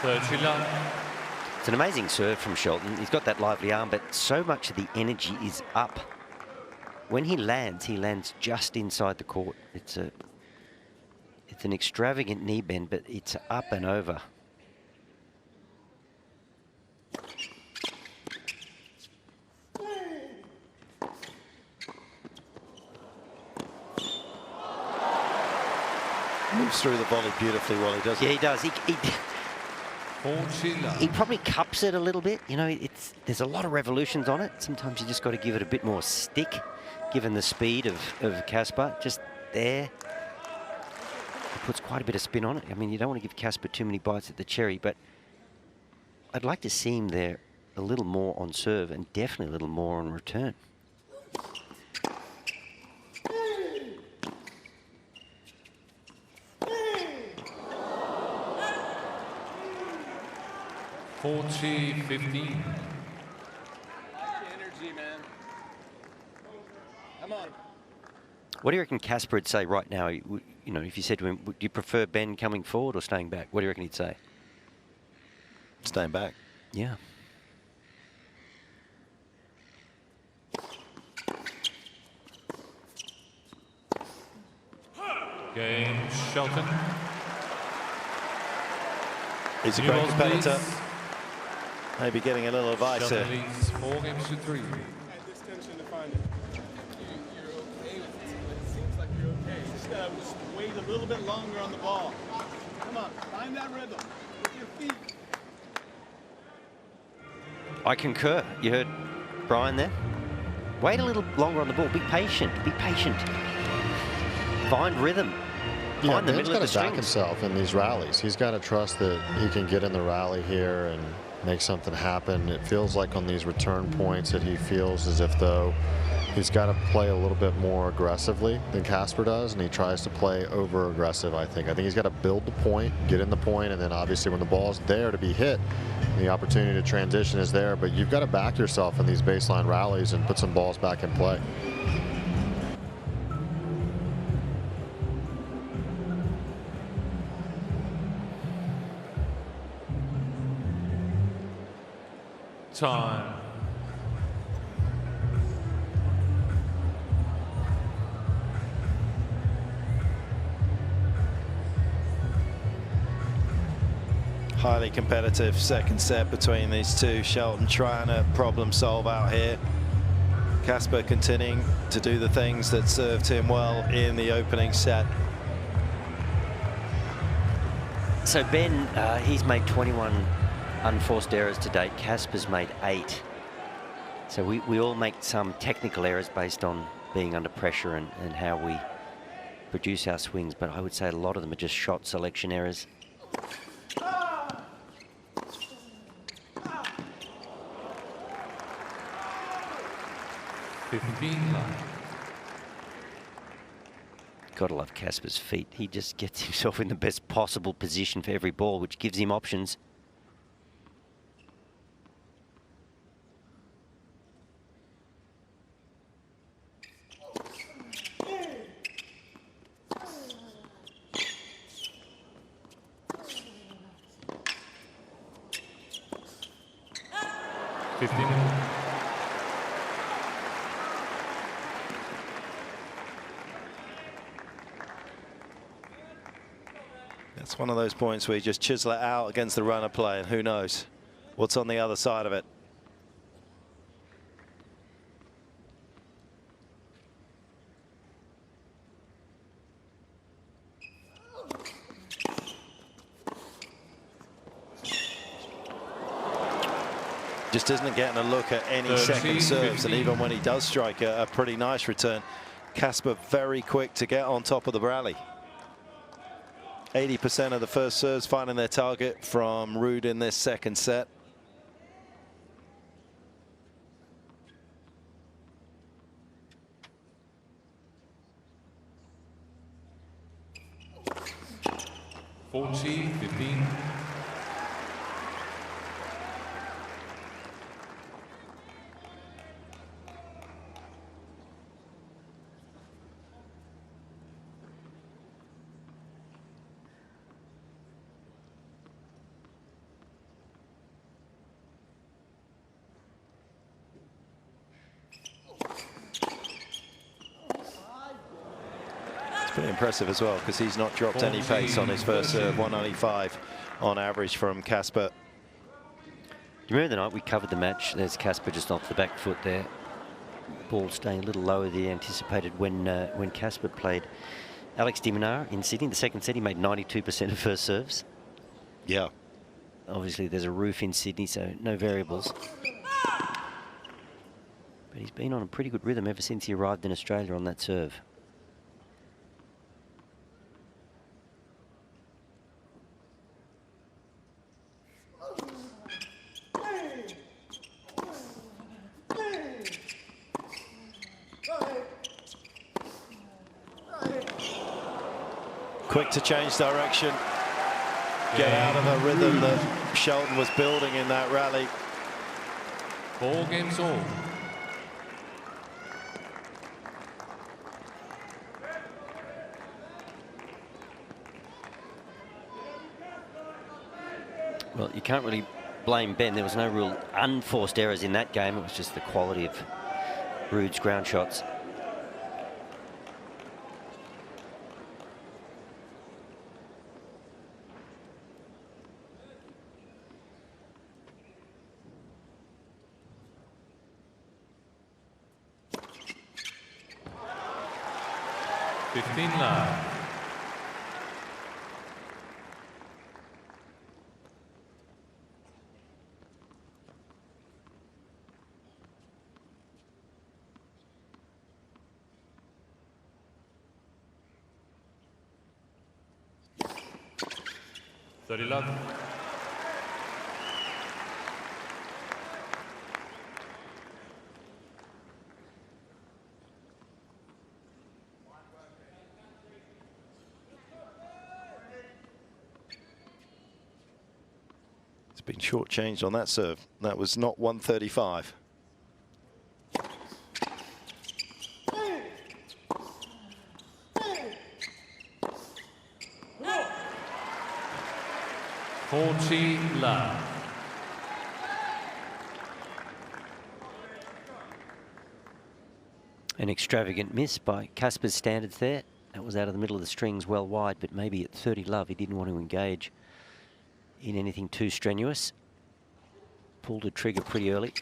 It's an amazing serve from Shelton. He's got that lively arm, but so much of the energy is up. When he lands just inside the court. It's an extravagant knee bend, but it's up and over. Moves through the volley beautifully, Wally, doesn't he? Yeah, he does. He probably cups it a little bit. You know, there's a lot of revolutions on it. Sometimes you just got to give it a bit more stick, given the speed of Casper. Just there. He puts quite a bit of spin on it. I mean, you don't want to give Casper too many bites at the cherry, but I'd like to see him there a little more on serve and definitely a little more on return. Energy, man. Come on. What do you reckon Casper would say right now? You know, if you said to him, "Would you prefer Ben coming forward or staying back?" What do you reckon he'd say? Staying back. Yeah. Ben Shelton. He's a great competitor. Maybe getting a little advice here. Shelton leads 4 games to 3. This tension to find it. You're okay with it. It seems like you're okay. You just gotta wait a little bit longer on the ball. Come on, find that rhythm with your feet. I concur. You heard Brian there? Wait a little longer on the ball. Be patient. Be patient. Find rhythm. Yeah, Find the Ben's middle got of the to back strings. himself in these rallies. He's got to trust that he can get in the rally here and make something happen. It feels like on these return points that he feels as if though he's got to play a little bit more aggressively than Casper does, and he tries to play over aggressive. I think he's got to build the point, get in the point, and then obviously when the ball's there to be hit, the opportunity to transition is there. But you've got to back yourself in these baseline rallies and put some balls back in play. Time. Highly competitive second set between these two. Shelton trying to problem solve out here. Casper continuing to do the things that served him well in the opening set. So Ben, he's made 21 unforced errors to date. Casper's made 8. So we all make some technical errors based on being under pressure and how we produce our swings, but I would say a lot of them are just shot selection errors. Gotta love Casper's feet. He just gets himself in the best possible position for every ball, which gives him options. That's one of those points where you just chisel it out against the runner play, and who knows what's on the other side of it. Just isn't getting a look at any second serves, and even when he does strike a pretty nice return, Casper very quick to get on top of the rally. 80% of the first serves finding their target from Ruud in this second set. 40-15. Pretty impressive as well, because he's not dropped any pace on his first serve. 195 on average from Casper. You remember the night we covered the match? There's Casper just off the back foot there. Ball staying a little lower than anticipated when Casper played Alex de Minaur in Sydney. The second set, he made 92% of first serves. Yeah. Obviously, there's a roof in Sydney, so no variables. But he's been on a pretty good rhythm ever since he arrived in Australia on that serve. Quick to change direction. Get out of a rhythm that Shelton was building in that rally. 4 games all. Well, you can't really blame Ben. There was no real unforced errors in that game. It was just the quality of Ruud's ground shots. Love. Love. Been shortchanged on that serve. That was not 135. Love. An extravagant miss by Casper's standards there. That was out of the middle of the strings, well wide, but maybe at 30 love he didn't want to engage in anything too strenuous. Pulled a trigger pretty early.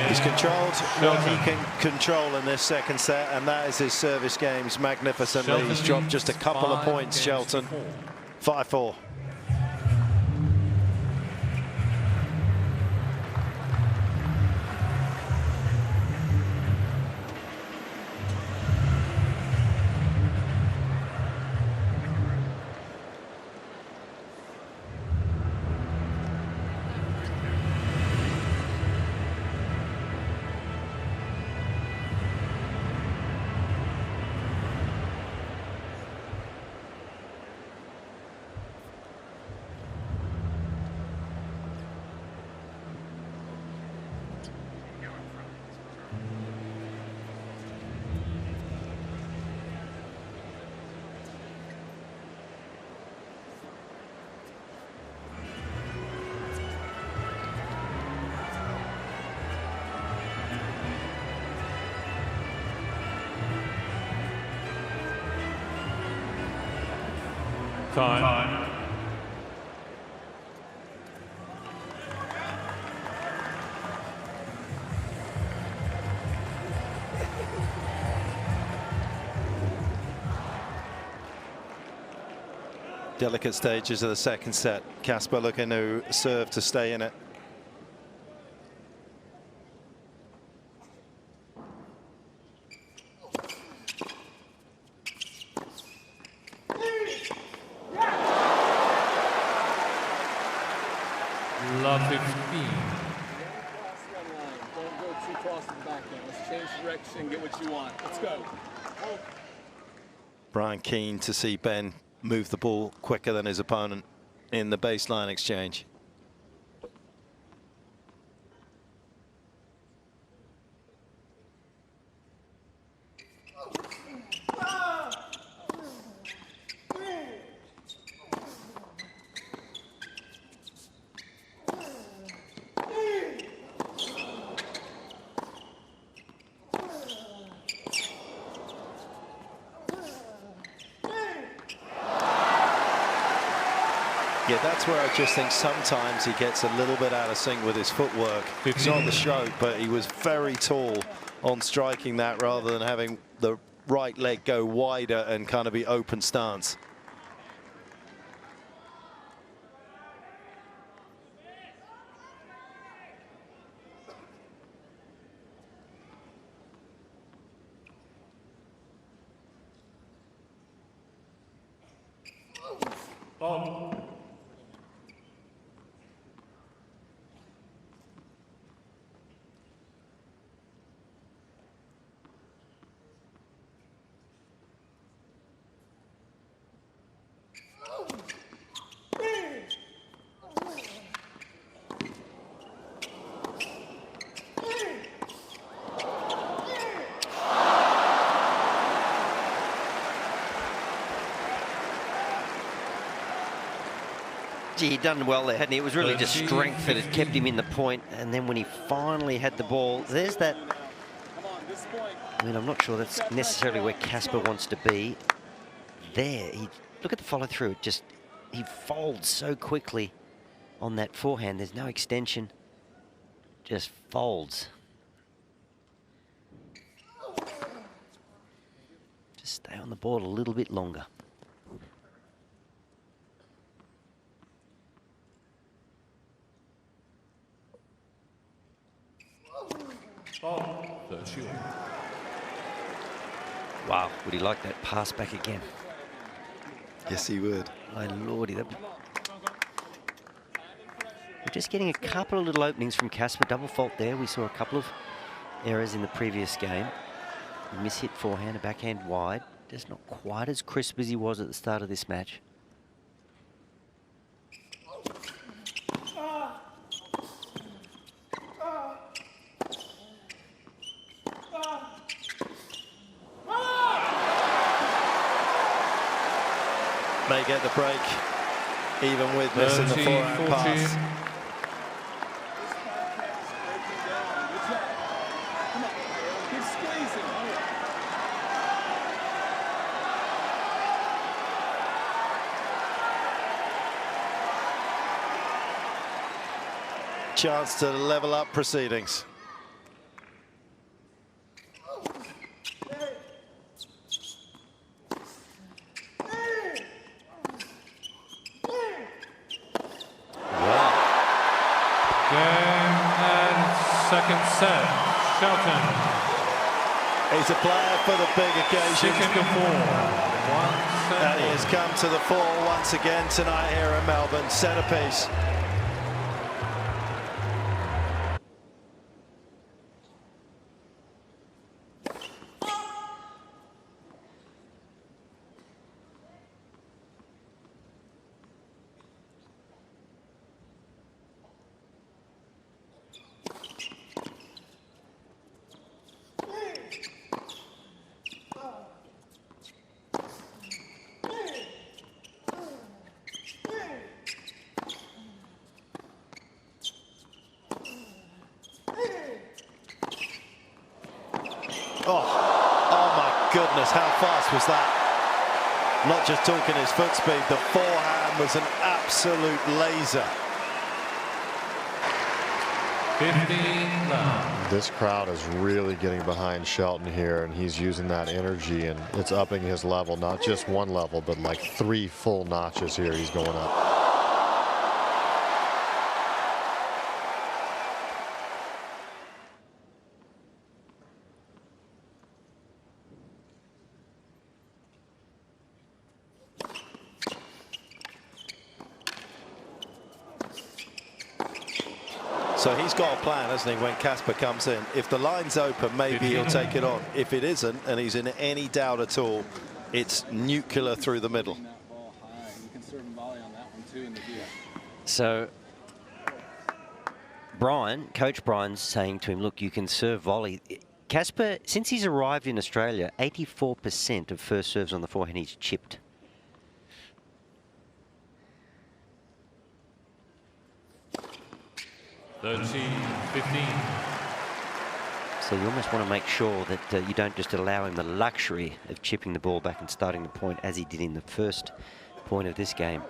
He's controlled what he can control in this second set, and that is his service games magnificently. He's dropped just a couple of points, Shelton. 5-4. Time. Delicate stages of the second set. Casper looking to serve to stay in it. Love 15. Don't go too close to the backhand. Let's change direction, get what you want. Let's go. Brian keen to see Ben move the ball quicker than his opponent in the baseline exchange. Yeah, that's where I just think sometimes he gets a little bit out of sync with his footwork. It's not the stroke, but he was very tall on striking that rather than having the right leg go wider and kind of be open stance. Gee, he'd done well there, hadn't he? It was really just strength that had kept him in the point. And then when he finally had the ball, there's that. I mean, I'm not sure that's necessarily where Casper wants to be. There, look at the follow through. He folds so quickly on that forehand. There's no extension, just folds. Just stay on the board a little bit longer. Wow, would he like that pass back again? Yes, he would. My lordy, we're just getting a couple of little openings from Casper. Double fault there. We saw a couple of errors in the previous game. A mishit forehand, a backhand wide. Just not quite as crisp as he was at the start of this match. May get the break, even with missing the forehand pass. Chance to level up proceedings. Second set, Shelton. He's a player for the big occasion. 6-4. And he has come to the fore once again tonight here in Melbourne. Centerpiece. Oh my goodness, how fast was that? Not just talking his foot speed, the forehand was an absolute laser. 15 love. This crowd is really getting behind Shelton here, and he's using that energy, and it's upping his level, not just one level, but like 3 full notches here. He's going up. So he's got a plan, hasn't he, when Casper comes in. If the line's open, maybe he'll take it on. If it isn't, and he's in any doubt at all, it's nuclear through the middle. So Coach Brian's saying to him, look, you can serve volley. Casper, since he's arrived in Australia, 84% of first serves on the forehand he's chipped. The 15. So you almost want to make sure that you don't just allow him the luxury of chipping the ball back and starting the point as he did in the first point of this game.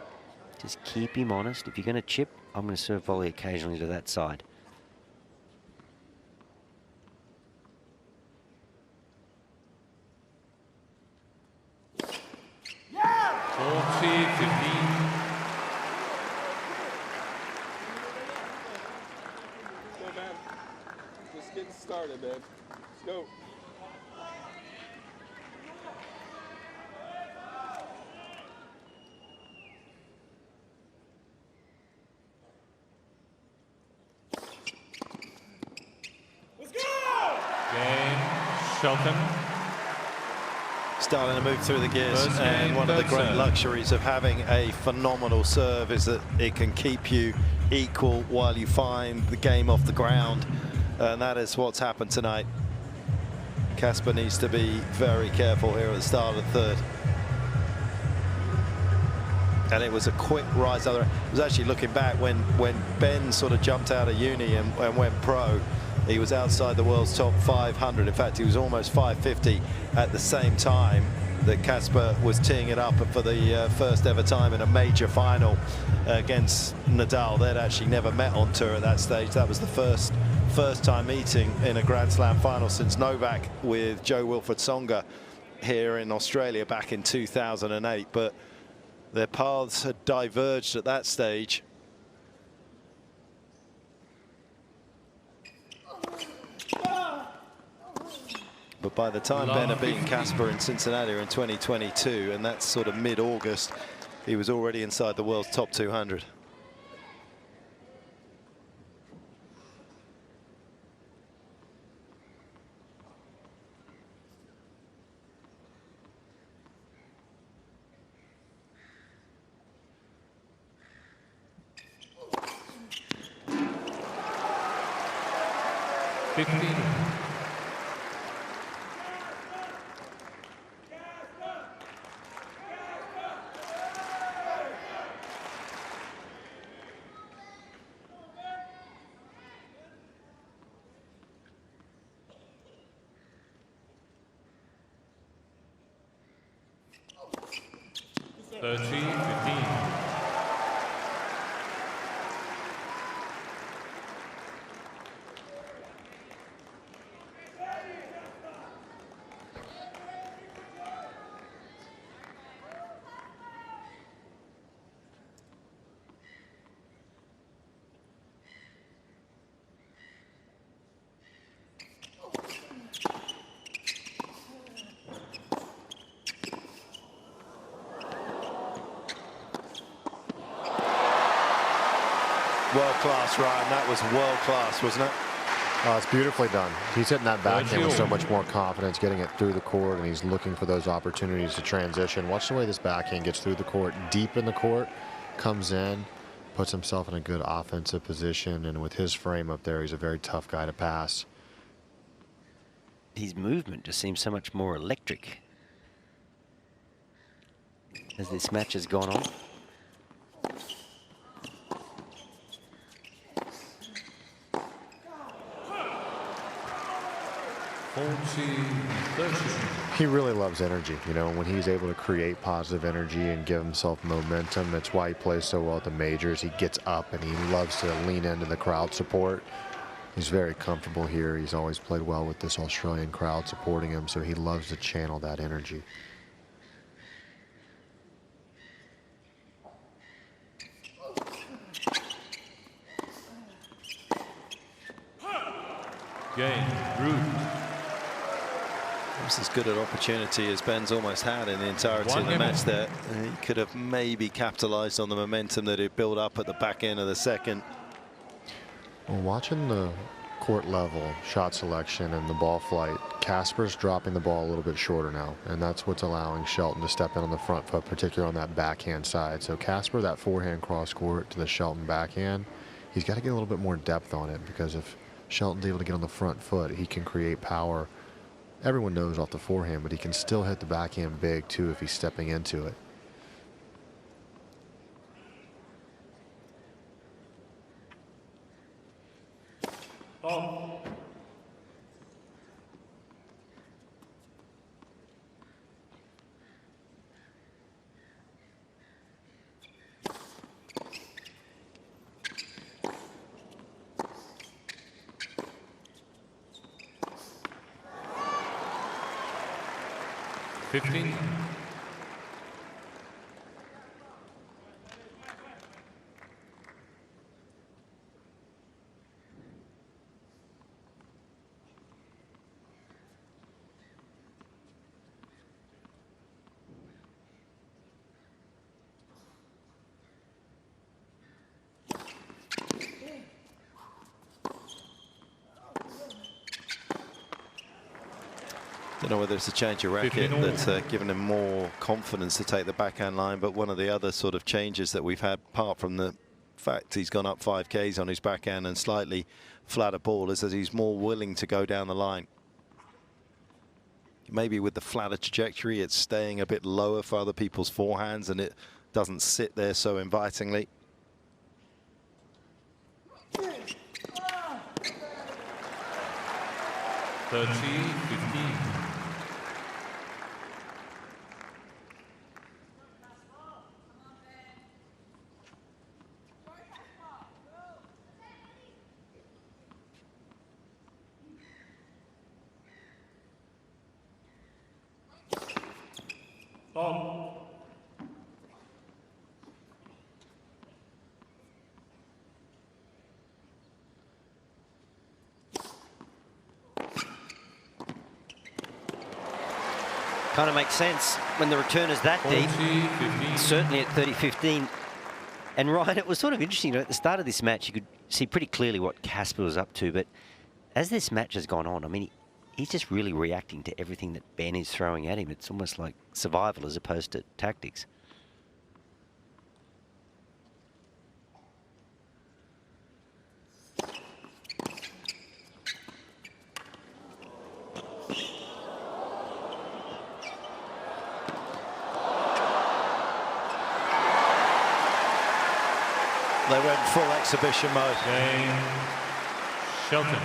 Just keep him honest. If you're going to chip, I'm going to serve volley occasionally to that side. Yeah! 40-15. Just getting started, man. Let's go. Let's go! Ben Shelton. Starting to move through the gears, First and game, one of the third great serve. luxuries of having a phenomenal serve is that it can keep you equal while you find the game off the ground, and that is what's happened tonight. Casper needs to be very careful here at the start of the third. And it was a quick rise. I was actually looking back when Ben sort of jumped out of uni and went pro. He was outside the world's top 500. In fact, he was almost 550 at the same time that Casper was teeing it up for the first ever time in a major final against Nadal. They'd actually never met on tour at that stage. That was the first time meeting in a Grand Slam final since Novak with Joe Wilfred Tsonga here in Australia back in 2008. But their paths had diverged at that stage. But by the time Ben had beaten Casper in Cincinnati in 2022, and that's sort of mid-August, he was already inside the world's top 200. World-class, Ryan. That was world-class, wasn't it? Oh, it's beautifully done. He's hitting that backhand with so much more confidence, getting it through the court, and he's looking for those opportunities to transition. Watch the way this backhand gets through the court, deep in the court, comes in, puts himself in a good offensive position, and with his frame up there, he's a very tough guy to pass. His movement just seems so much more electric as this match has gone on. He really loves energy, you know, when he's able to create positive energy and give himself momentum. That's why he plays so well at the majors. He gets up and he loves to lean into the crowd support. He's very comfortable here. He's always played well with this Australian crowd supporting him, so he loves to channel that energy. Cain, Ruud. This is as good an opportunity as Ben's almost had in the entirety of the match there. He could have maybe capitalized on the momentum that he'd built up at the back end of the second. Well, watching the court level shot selection and the ball flight, Casper's dropping the ball a little bit shorter now, and that's what's allowing Shelton to step in on the front foot, particularly on that backhand side. So Casper, that forehand cross court to the Shelton backhand, he's got to get a little bit more depth on it, because if Shelton's able to get on the front foot, he can create power. Everyone knows off the forehand, but he can still hit the backhand big too if he's stepping into it. Oh. Fifteen. Don't know whether it's a change of racket that's given him more confidence to take the backhand line, but one of the other sort of changes that we've had, apart from the fact he's gone up 5Ks on his backhand and slightly flatter ball, is that he's more willing to go down the line. Maybe with the flatter trajectory, it's staying a bit lower for other people's forehands and it doesn't sit there so invitingly. $30-15. Ball. Kind of makes sense when the return is that deep. 40-15. Certainly at 30-15. And Ryan, it was sort of interesting. You know, at the start of this match, you could see pretty clearly what Casper was up to. But as this match has gone on, I mean, he's just really reacting to everything that Ben is throwing at him. It's almost like survival as opposed to tactics. They went full exhibition mode. Ben Shelton.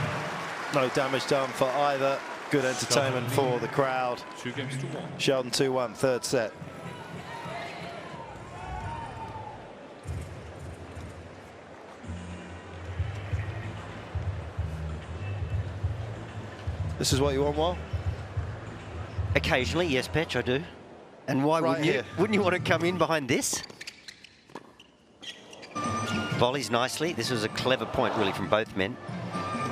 No damage done for either. Good entertainment for the crowd. 2-1. Shelton 2-1, third set. This is what you want, Wal? Occasionally, yes, Petch, I do. And why Right wouldn't you? here. Wouldn't you want to come in behind this? Volleys nicely. This was a clever point, really, from both men.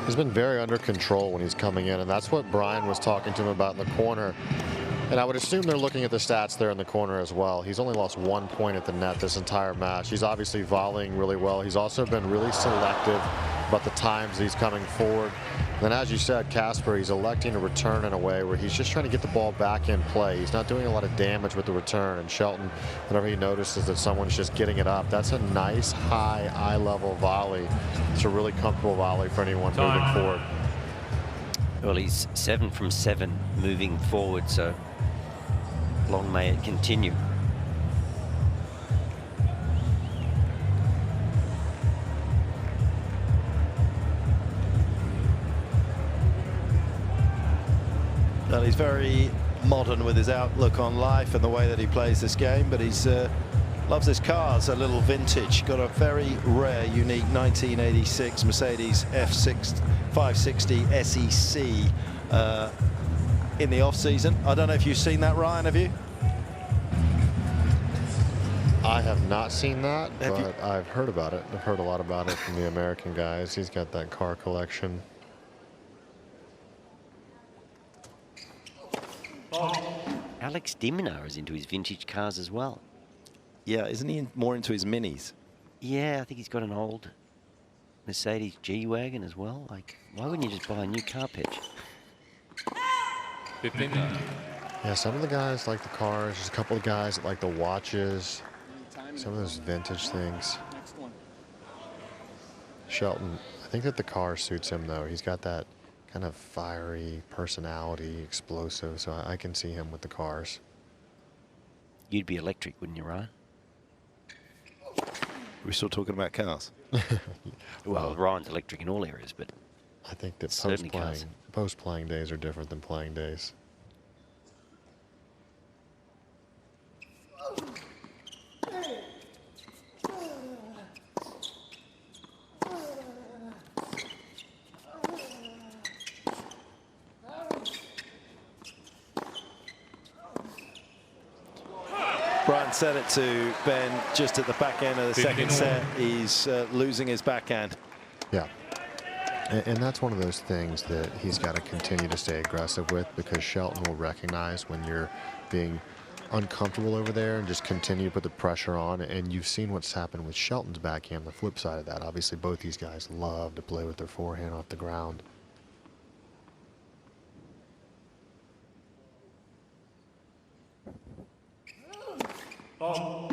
He's been very under control when he's coming in, and that's what Brian was talking to him about in the corner. And I would assume they're looking at the stats there in the corner as well. He's only lost 1 point at the net this entire match. He's obviously volleying really well. He's also been really selective about the times he's coming forward. Then, as you said, Casper, he's electing to return in a way where he's just trying to get the ball back in play. He's not doing a lot of damage with the return. And Shelton, whenever he notices that someone's just getting it up, that's a nice, high, eye-level volley. It's a really comfortable volley for anyone moving forward. Well, he's 7 from 7 moving forward, so long may it continue. Well, he's very modern with his outlook on life and the way that he plays this game, but he's loves his cars, a little vintage. Got a very rare, unique 1986 Mercedes F6 560 SEC in the off-season. I don't know if you've seen that, Ryan, have you? I have not seen that, but I've heard about it. I've heard a lot about it from the American guys. He's got that car collection. Alex Diminer is into his vintage cars as well. Yeah, isn't he more into his minis? Yeah, I think he's got an old Mercedes G-Wagon as well. Like, why wouldn't you just buy a new car, Pitch? 15-9. Yeah, some of the guys like the cars. There's a couple of guys that like the watches. Some of those vintage things. Next one. Shelton, I think that the car suits him, though. He's got that kind of fiery personality, explosive, so I can see him with the cars. You'd be electric, wouldn't you, Ryan? We're still talking about cars. Well, Ryan's electric in all areas, but I think that certainly cars. post-playing days are different than playing days. Brian said it to Ben just at the back end of the second set. He's losing his backhand. Yeah. And that's one of those things that he's got to continue to stay aggressive with, because Shelton will recognize when you're being uncomfortable over there and just continue to put the pressure on. And you've seen what's happened with Shelton's backhand, the flip side of that. Obviously, both these guys love to play with their forehand off the ground. Oh.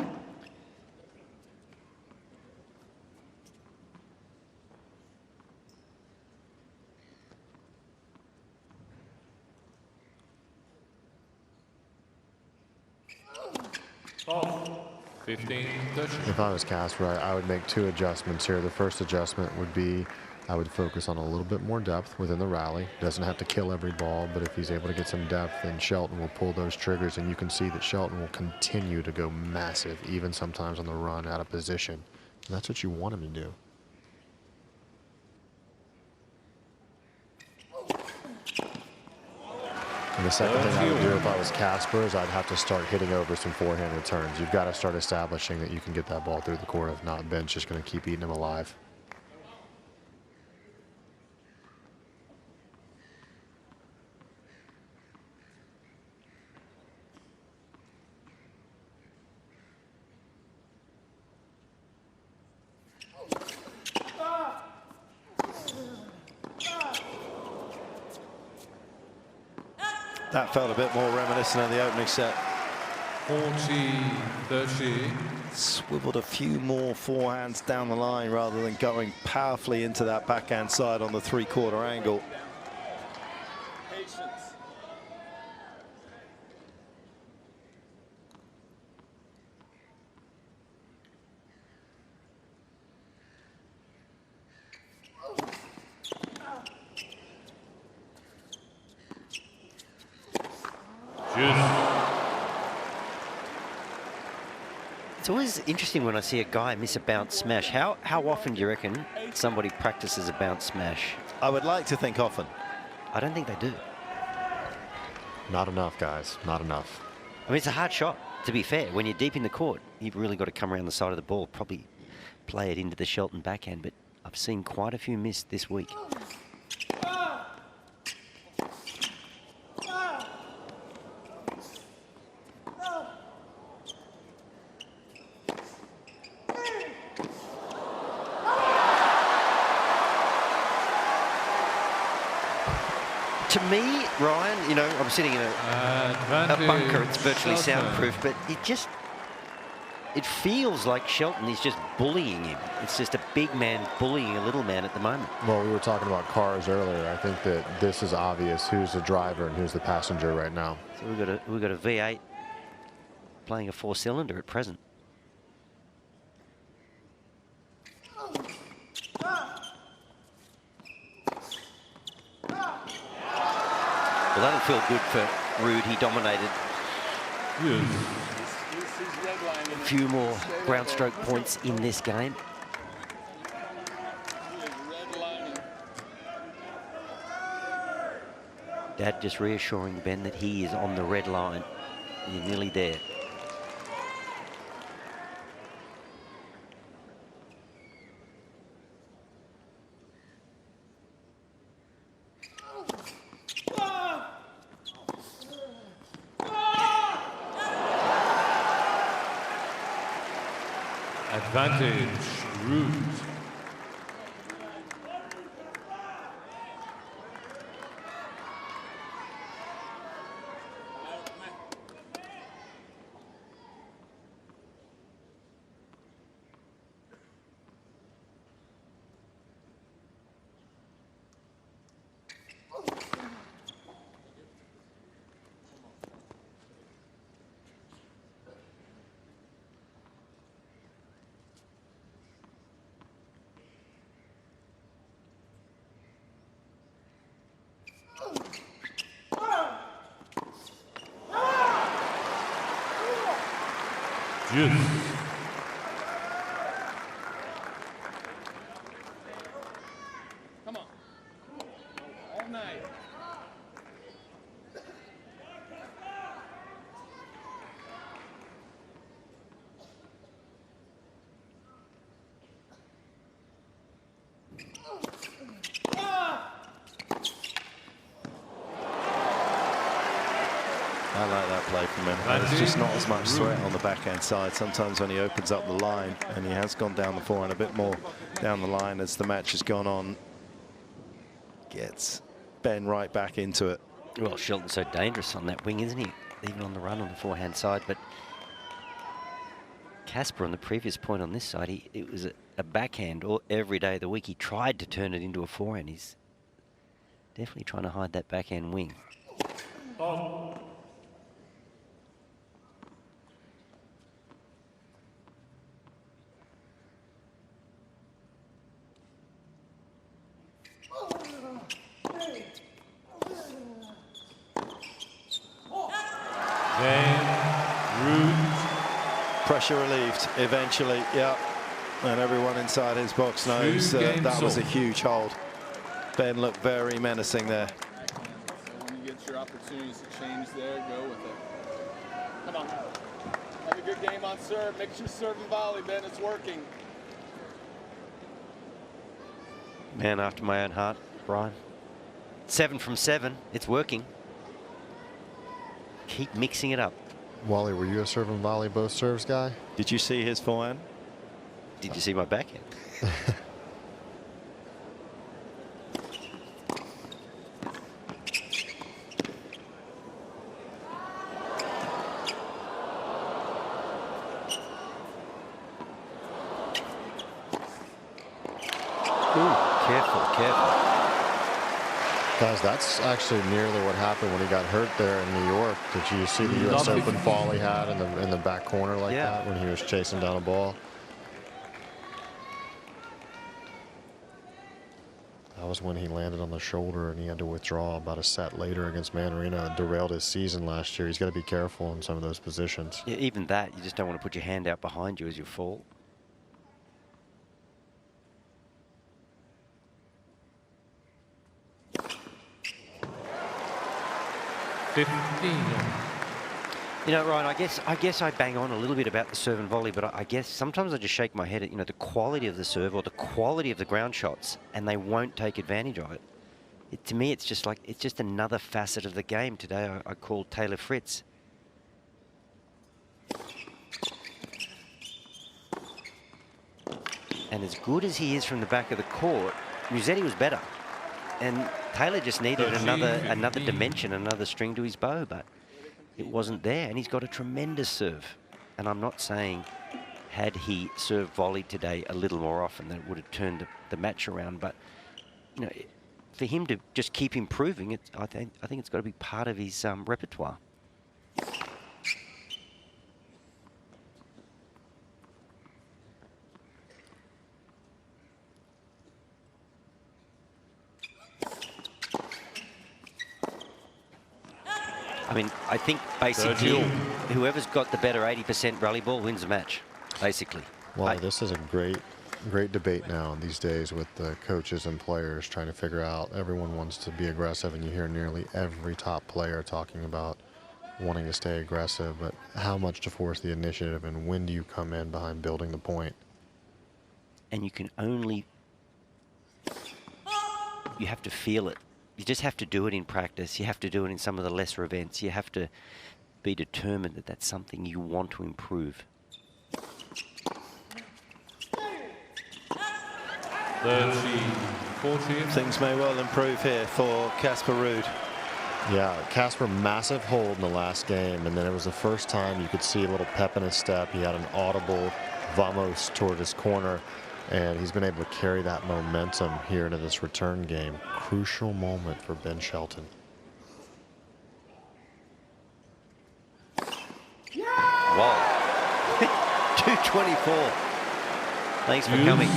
Oh. 15, 13. If I was Casper, I would make 2 adjustments here. The first adjustment would be I would focus on a little bit more depth within the rally. Doesn't have to kill every ball, but if he's able to get some depth, then Shelton will pull those triggers, and you can see that Shelton will continue to go massive, even sometimes on the run out of position. And that's what you want him to do. And the second thing I would do if I was Casper is I'd have to start hitting over some forehand returns. You've got to start establishing that you can get that ball through the court. If not, Ben's just going to keep eating him alive. That felt a bit more reminiscent of the opening set. 40-30. Swiveled a few more forehands down the line rather than going powerfully into that backhand side on the 3/4 angle. Patience. It's always interesting when I see a guy miss a bounce smash. How often do you reckon somebody practices a bounce smash? I would like to think often. I don't think they do. Not enough, guys. Not enough. I mean, it's a hard shot, to be fair. When you're deep in the court, you've really got to come around the side of the ball, probably play it into the Shelton backhand, but I've seen quite a few miss this week. To me, Ryan, you know, I'm sitting in a bunker. It's virtually soundproof, but it feels like Shelton is just bullying him. It's just a big man bullying a little man at the moment. Well, we were talking about cars earlier. I think that this is obvious who's the driver and who's the passenger right now. So we've got a V8 playing a 4-cylinder at present. Well, that'll feel good for Ruud. He dominated. A few more ground stroke points in this game. Dad just reassuring Ben that he is on the red line. You're nearly there. Advantage, Ruud. Youth. Come on. All night. I like that play from him. There's just not as much threat on the backhand side. Sometimes when he opens up the line, and he has gone down the forehand a bit more down the line as the match has gone on, gets Ben right back into it. Well, Shelton's so dangerous on that wing, isn't he? Even on the run on the forehand side. But Casper on the previous point on this side, it was a backhand every day of the week. He tried to turn it into a forehand. He's definitely trying to hide that backhand wing. Cain, Ruud. Pressure relieved eventually, yeah. And everyone inside his box knows that was a huge hold. Ben looked very menacing there. So when you get your opportunities to change there, go with it. Come on. Have a good game on serve. Make sure serve and volley, Ben. It's working. Man after my own heart, Brian. 7 from 7. It's working. Keep mixing it up. Wally, were you a serve and volley both serves guy? Did you see his forehand? Did you see my backhand? Careful. Guys, that's actually nearly what happened when he got hurt there in New York. Did you see the U.S. Open fall he had in the back corner like that when he was chasing down a ball? That was when he landed on the shoulder and he had to withdraw about a set later against Manarino. It derailed his season last year. He's got to be careful in some of those positions. Yeah, even that, you just don't want to put your hand out behind you as you fall. You know, Ryan, I guess I bang on a little bit about the serve and volley, but I guess sometimes I just shake my head at, you know, the quality of the serve or the quality of the ground shots, and they won't take advantage of it. To me, it's just like, it's just another facet of the game. Today, I called Taylor Fritz. And as good as he is from the back of the court, Musetti was better. And Taylor just needed another dimension, another string to his bow, but it wasn't there. And he's got a tremendous serve. And I'm not saying had he served volley today a little more often, that would have turned the match around. But you know, for him to just keep improving, I think it's got to be part of his repertoire. I mean, I think basically whoever's got the better 80% rally ball wins the match, basically. Well, this is a great debate now these days with the coaches and players trying to figure out. Everyone wants to be aggressive, and you hear nearly every top player talking about wanting to stay aggressive, but how much to force the initiative, and when do you come in behind building the point? And you can only, you have to feel it. You just have to do it in practice. You have to do it in some of the lesser events. You have to be determined that that's something you want to improve. 30-40. Things may well improve here for Casper Ruud. Yeah, Casper, massive hold in the last game, and then it was the first time you could see a little pep in his step. He had an audible vamos toward his corner, and he's been able to carry that momentum here into this return game. Crucial moment for Ben Shelton. Wow. 224. Thanks for coming.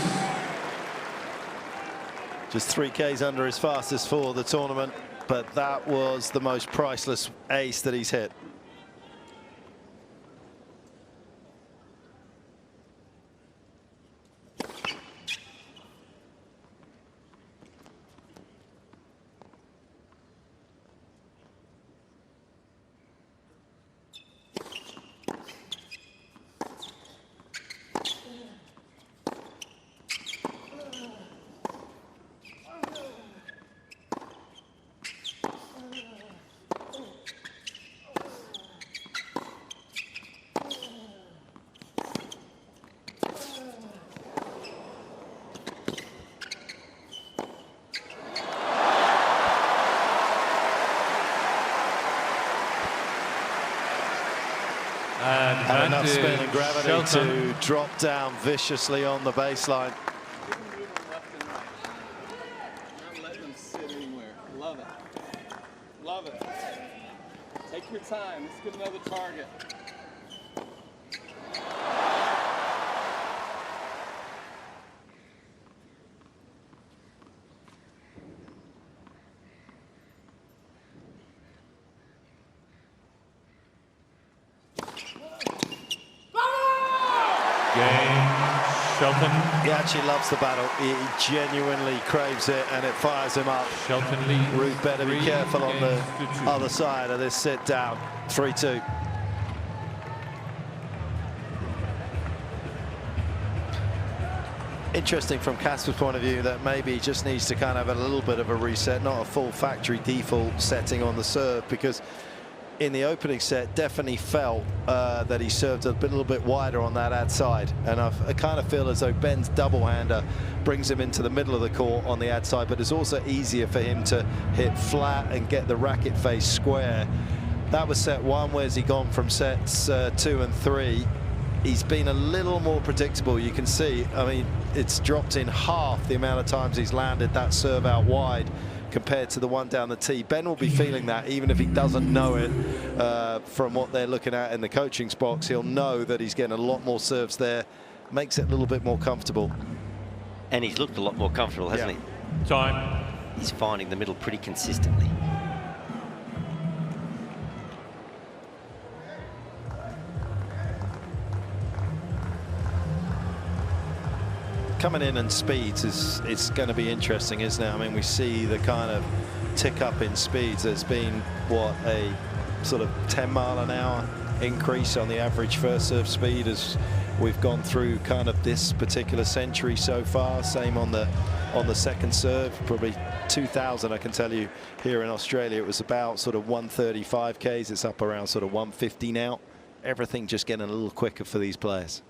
Just 3 Ks under his fastest for the tournament, but that was the most priceless ace that he's hit. enough spin and gravity Shelton. to drop down viciously on the baseline. Keep them moving left and right. Not letting them sit anywhere. Love it. Love it. Take your time. Let's get another target. Ben Shelton. He actually loves the battle. He genuinely craves it, and it fires him up. Shelton leads. Ruud better be 3 careful on the games to 2. other side of this sit down. 3-2. Interesting from Casper's point of view that maybe he just needs to kind of have a little bit of a reset, not a full factory default setting on the serve, because in the opening set definitely felt that he served a little bit wider on that ad side, and I kind of feel as though Ben's double-hander brings him into the middle of the court on the ad side, but it's also easier for him to hit flat and get the racket face square. That was set 1. Where's he gone from sets 2 and 3? He's been a little more predictable. You can see, I mean, it's dropped in half the amount of times he's landed that serve out wide compared to the one down the tee. Ben will be feeling that, even if he doesn't know it from what they're looking at in the coaching box. He'll know that he's getting a lot more serves there. Makes it a little bit more comfortable. And he's looked a lot more comfortable, hasn't he? Time. He's finding the middle pretty consistently. Coming in and speeds it's going to be interesting, isn't it? I mean, we see the kind of tick up in speeds. There's been, what, a sort of 10-mile-an-hour increase on the average first serve speed as we've gone through kind of this particular century so far. Same on the second serve, probably 2000. I can tell you here in Australia it was about sort of 135 Ks. It's up around sort of 150 now. Everything just getting a little quicker for these players.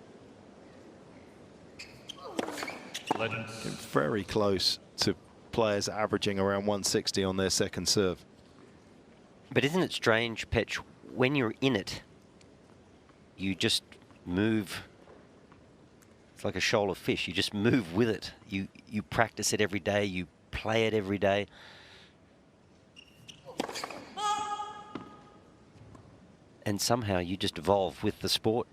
Very close to players averaging around 160 on their second serve. But isn't it strange, Petch, when you're in it, you just move. It's like a shoal of fish. You just move with it. You practice it every day. You play it every day. And somehow you just evolve with the sport.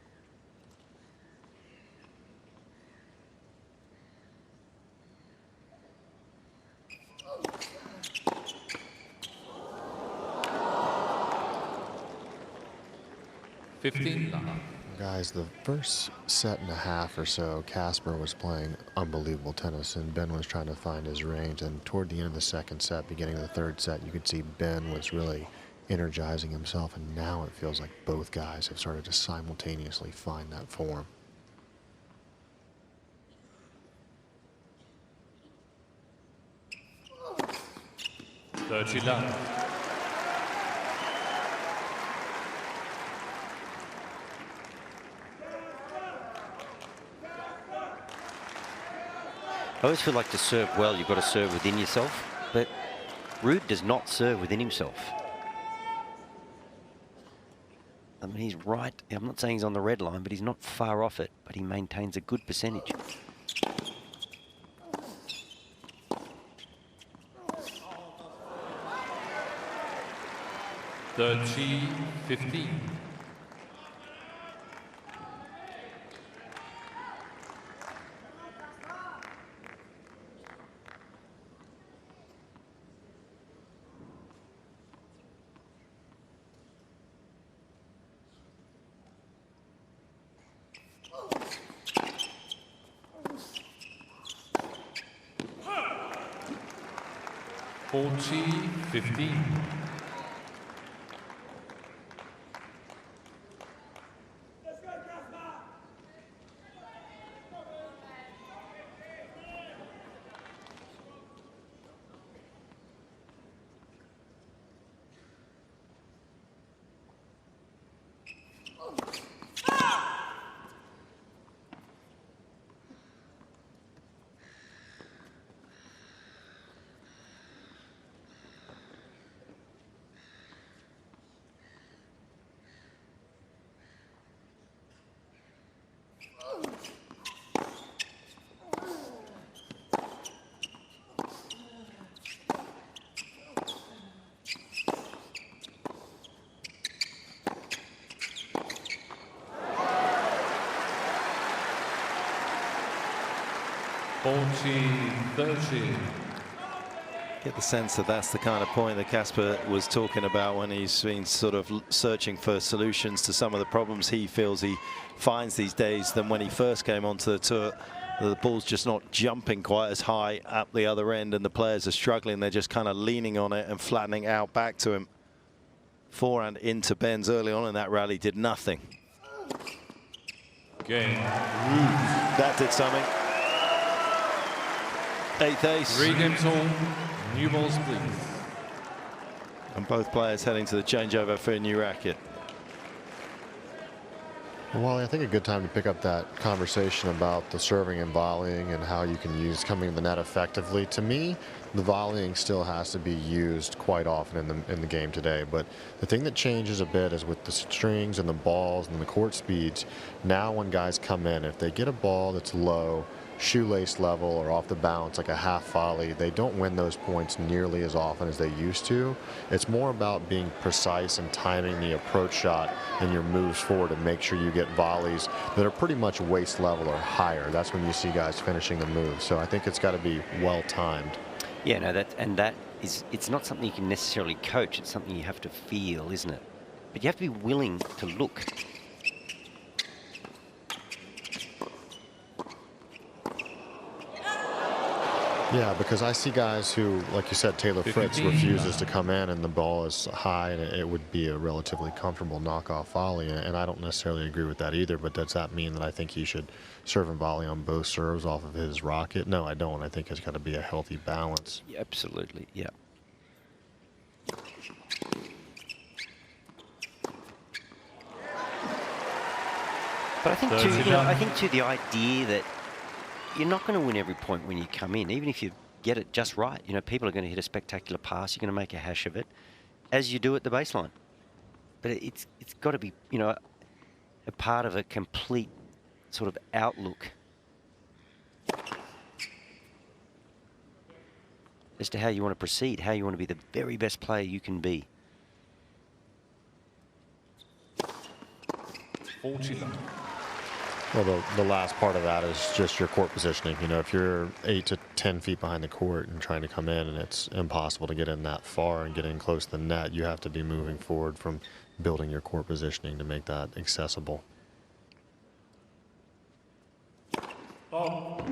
Guys, the first set and a half or so, Casper was playing unbelievable tennis, and Ben was trying to find his range. And toward the end of the second set, beginning of the third set, you could see Ben was really energizing himself, and now it feels like both guys have started to simultaneously find that form. I always feel like to serve well, you've got to serve within yourself, but Ruud does not serve within himself. I mean, he's right. I'm not saying he's on the red line, but he's not far off it, but he maintains a good percentage. (30-15). (40-15). 40-30. Get the sense that that's the kind of point that Casper was talking about when he's been sort of searching for solutions to some of the problems he feels he finds these days than when he first came onto the tour. The ball's just not jumping quite as high up the other end, and the players are struggling. They're just kind of leaning on it and flattening out back to him. Forehand into Ben's early on in that rally did nothing. Cain. That did something. 8th ace. 3 games all. New balls, please. And both players heading to the changeover for a new racket. Well, Wally, I think a good time to pick up that conversation about the serving and volleying and how you can use coming to the net effectively. To me, the volleying still has to be used quite often in the game today. But the thing that changes a bit is with the strings and the balls and the court speeds. Now when guys come in, if they get a ball that's low, shoelace level or off the bounce like a half volley, they don't win those points nearly as often as they used to. It's more about being precise and timing the approach shot and your moves forward to make sure you get volleys that are pretty much waist level or higher. That's when you see guys finishing the move. So I think it's got to be well timed. Yeah, no, that is, it's not something you can necessarily coach. It's something you have to feel, isn't it? But you have to be willing to look. Yeah, because I see guys who, like you said, Taylor Fritz refuses to come in and the ball is high and it would be a relatively comfortable knockoff volley. And I don't necessarily agree with that either, but does that mean that I think he should serve and volley on both serves off of his racket? No, I don't. I think it's got to be a healthy balance. Yeah, absolutely, yeah. But I think too, you know, I think too, the idea that you're not going to win every point when you come in, even if you get it just right. You know, people are going to hit a spectacular pass. You're going to make a hash of it, as you do at the baseline. But it's got to be, you know, a part of a complete sort of outlook as to how you want to proceed, how you want to be the very best player you can be. 40. Well, the last part of that is just your court positioning. You know, if you're 8 to 10 feet behind the court and trying to come in and it's impossible to get in that far and get in close to the net, you have to be moving forward from building your court positioning to make that accessible. Oh.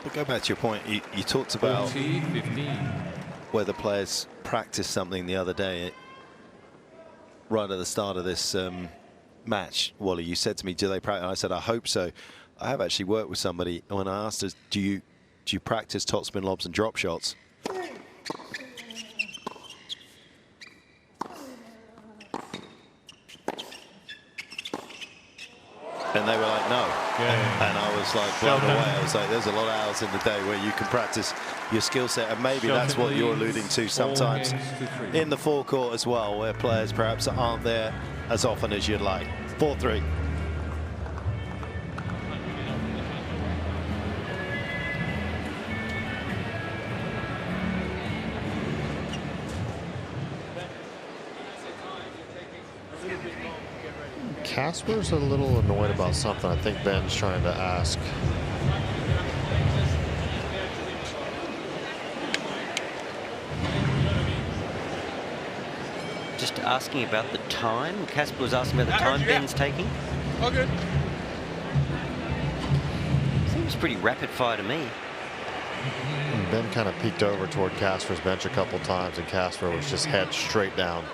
But go back to your point, you talked about 40-15. whether players practiced something the other day right at the start of this match. Wally, you said to me, do they practice? I said, I hope so. I have actually worked with somebody when I asked us, do you practice topspin lobs and drop shots? And they were like, no. Yeah. And I was like blown away. I was like, there's a lot of hours in the day where you can practice your skill set. And maybe that's what you're alluding to sometimes in the forecourt as well, where players perhaps aren't there as often as you'd like. 4-3. Casper's a little annoyed about something. I think Ben's trying to ask. Just asking about the time. Casper was asking about the time Ben's taking. All good. Seems pretty rapid fire to me. Ben kind of peeked over toward Casper's bench a couple times, and Casper was just head straight down.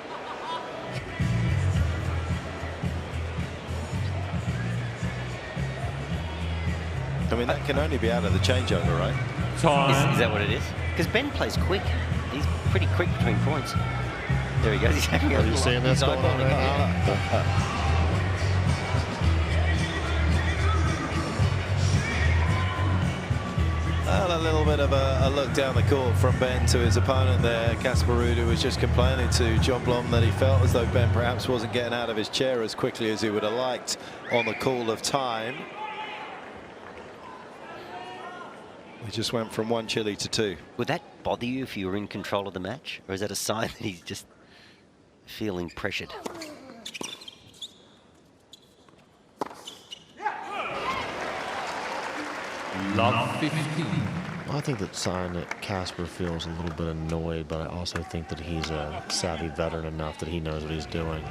I mean, that can only be out of the changeover, right? Time. Is that what it is? Because Ben plays quick. He's pretty quick between points. There he goes. He's having a Are you seeing this going on right now? And a little bit of a look down the court from Ben to his opponent there, Casper Ruud, who was just complaining to John Blom that he felt as though Ben perhaps wasn't getting out of his chair as quickly as he would have liked on the call of time. He just went from 1 chili to 2. Would that bother you if you were in control of the match? Or is that a sign that he's just feeling pressured? Love 15. I think that's a sign that Casper feels a little bit annoyed, but I also think that he's a savvy veteran enough that he knows what he's doing.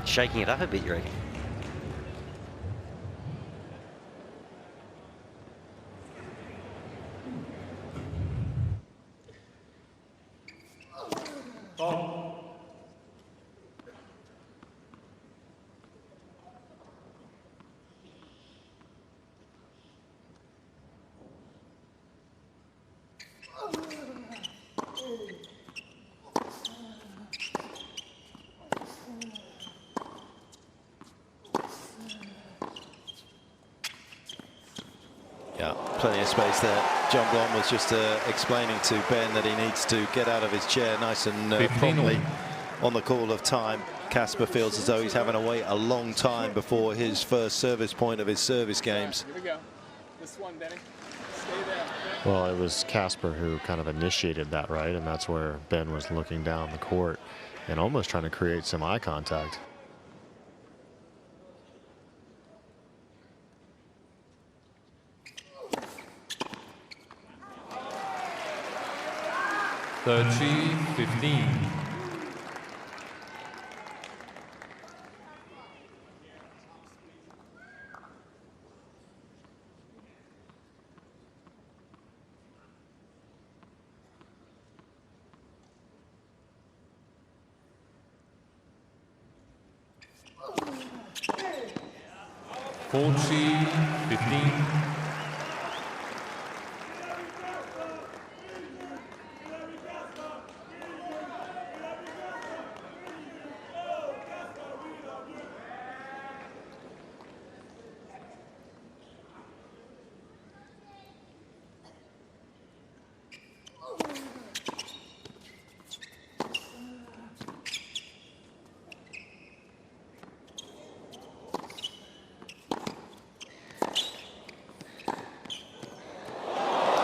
Shaking it up a bit, you reckon? Yeah, plenty of space there. John Blom was just explaining to Ben that he needs to get out of his chair nice and promptly on the call of time. Casper feels as though he's having to wait a long time before his first service point of his service games. Here we go. This one, Benny. Stay there. Well, it was Casper who kind of initiated that, right? And that's where Ben was looking down the court and almost trying to create some eye contact. Thirty 15. Forty 15.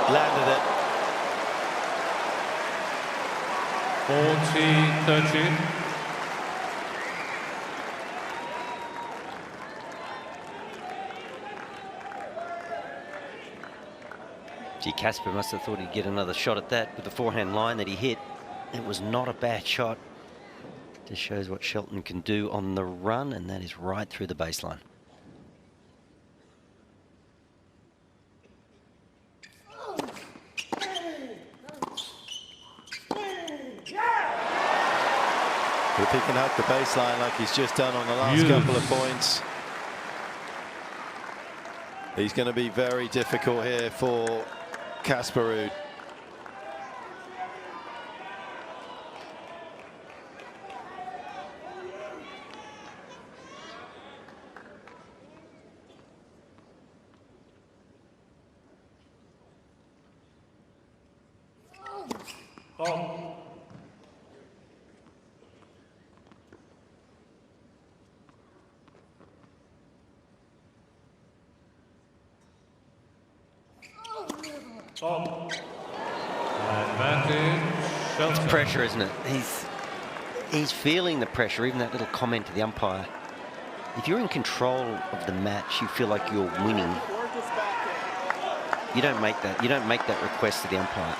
Landed it. 40-13. Gee, Casper must have thought he'd get another shot at that with the forehand line that he hit. It was not a bad shot. Just shows what Shelton can do on the run, and that is right through the baseline. If he can hug the baseline like he's just done on the last couple of points, he's going to be very difficult here for Casper Ruud. Advantage. It's Shelton. pressure, isn't it? He's feeling the pressure, even that little comment to the umpire. If you're in control of the match, you feel like you're winning. Work this back in. You don't make that. You don't make that request to the umpire.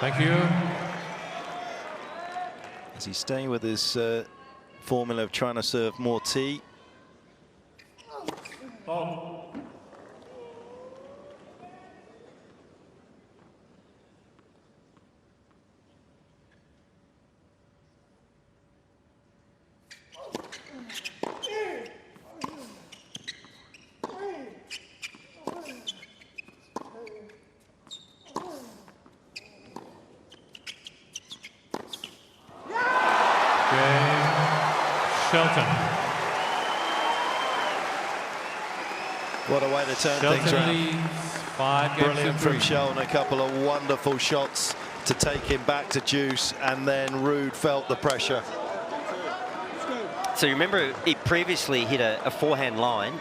Thank you. Is he staying with his formula of trying to serve more tee? Shelton. What a way to turn things Shelton around. leads 5 games Brilliant to from 3. Shelton, a couple of wonderful shots to take him back to juice, and then Ruud felt the pressure. So you remember he previously hit a forehand line,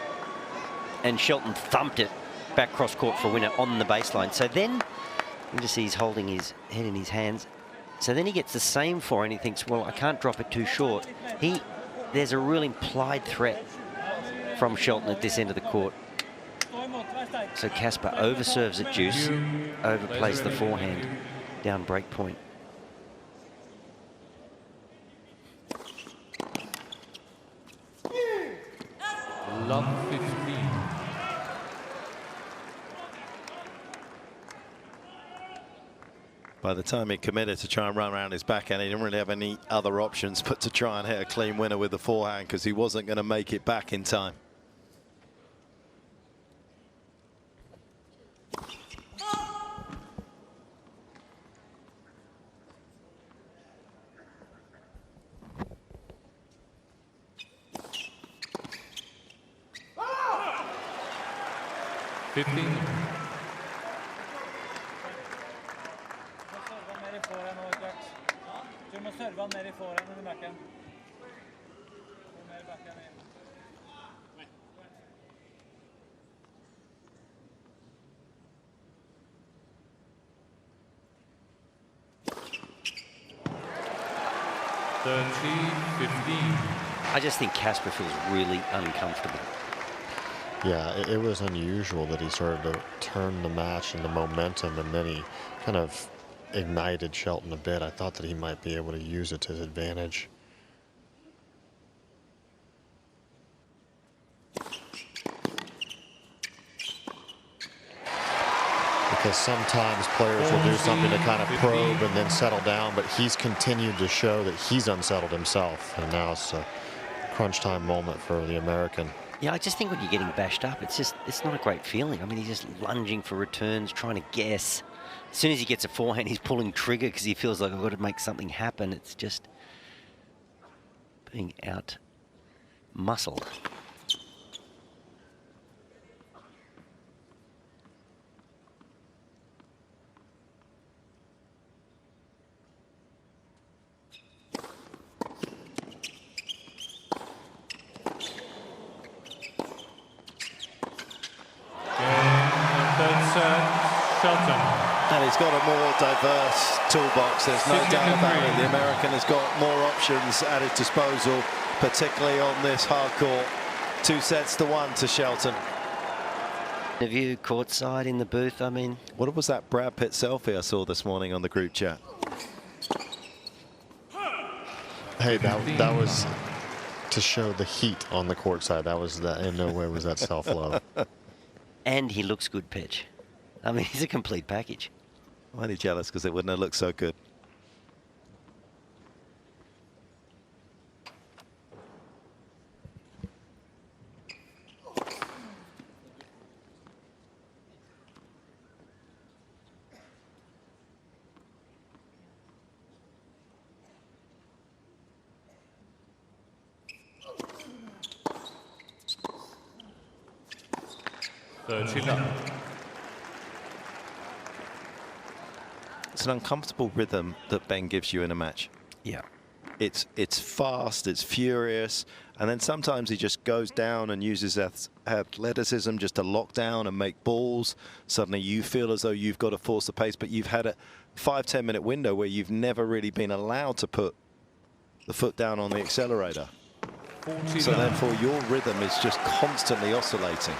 and Shelton thumped it back cross court for a winner on the baseline. So then you just see he's holding his head in his hands. So then he gets the same forehand. He thinks, well, I can't drop it too short. There's a real implied threat from Shelton at this end of the court. So Casper overserves at deuce, overplays the forehand down break point. Love 15. By the time he committed to try and run around his backhand, he didn't really have any other options but to try and hit a clean winner with the forehand because he wasn't going to make it back in time. I just think Casper feels really uncomfortable. Yeah, it was unusual that he started to turn the match into momentum, and then he kind of ignited Shelton a bit. I thought that he might be able to use it to his advantage. Because sometimes players will do something to kind of probe and then settle down, but he's continued to show that he's unsettled himself, and now it's a crunch time moment for the American. Yeah, I just think when you're getting bashed up, it's not a great feeling. I mean, he's just lunging for returns, trying to guess. As soon as he gets a forehand, he's pulling trigger because he feels like I've got to make something happen. It's just being out muscled. And he's got a more diverse toolbox, there's no doubt about it. The American has got more options at his disposal, particularly on this hard court. 2-1 to Shelton. The view courtside in the booth, I mean. What was that Brad Pitt selfie I saw this morning on the group chat? Hey, that was to show the heat on the courtside. That was that. In no way was that self-love. And he looks good pitch. I mean, he's a complete package. I'm only jealous because it wouldn't have looked so good. It's an uncomfortable rhythm that Ben gives you in a match. Yeah. It's fast, it's furious, and then sometimes he just goes down and uses athleticism just to lock down and make balls. Suddenly you feel as though you've got to force the pace, but you've had a 5-10 minute window where you've never really been allowed to put the foot down on the accelerator. So therefore your rhythm is just constantly oscillating.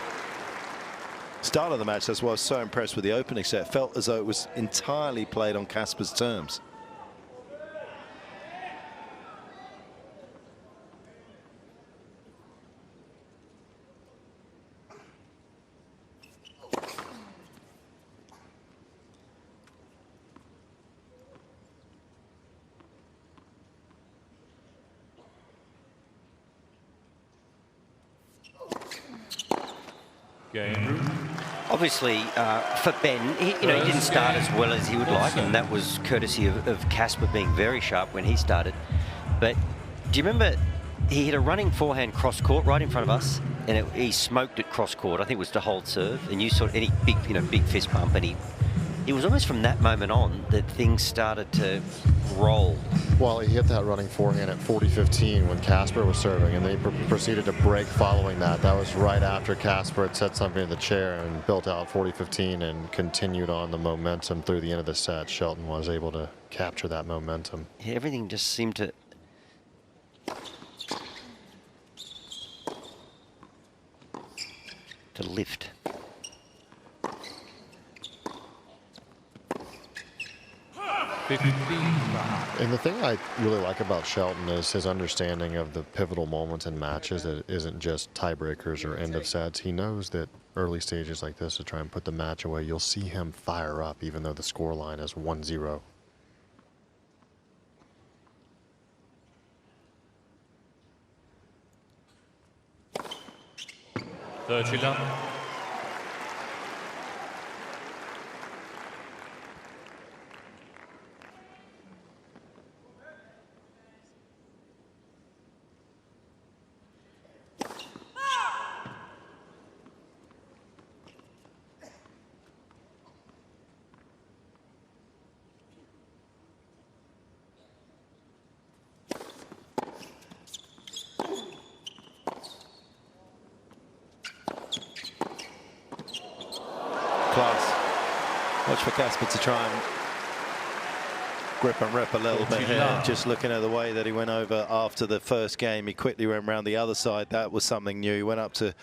Start of the match, that's why I was so impressed with the opening set. It felt as though it was entirely played on Casper's terms. Obviously, for Ben, he didn't start as well as he would like, and that was courtesy of Casper being very sharp when he started. But do you remember he hit a running forehand cross court right in front of us, and he smoked it cross court. I think it was to hold serve, and you saw any big, big fist pump, and he it was almost from that moment on that things started to roll. Well, he hit that running forehand at 40-15 when Casper was serving, and then he proceeded to break following that. That was right after Casper had said something in the chair and built out 40-15 and continued on the momentum through the end of the set. Shelton was able to capture that momentum. Yeah, everything just seemed to... lift. And the thing I really like about Shelton is his understanding of the pivotal moments in matches, that it isn't just tiebreakers or end of sets. He knows that early stages like this to try and put the match away, you'll see him fire up even though the score line is 1-0. Class. Watch for Casper to try and grip and rip a little bit here. Just looking at the way that he went over after the first game, he quickly went around the other side. That was something new. He went up to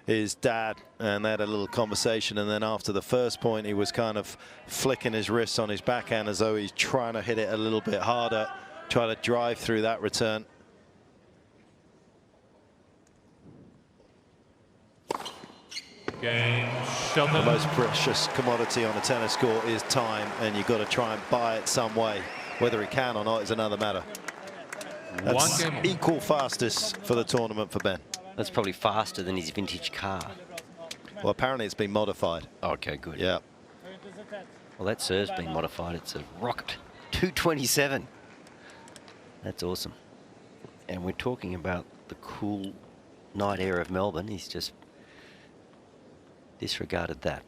his dad and they had a little conversation, and then after the first point he was kind of flicking his wrists on his backhand as though he's trying to hit it a little bit harder, try to drive through that return. The most precious commodity on a tennis court is time, and you've got to try and buy it some way. Whether he can or not is another matter. That's equal fastest for the tournament for Ben. That's probably faster than his vintage car. Well, apparently it's been modified. Okay, good. Yeah. Well, that serve's been modified. It's a Rocket 227. That's awesome. And we're talking about the cool night air of Melbourne. He's just disregarded that.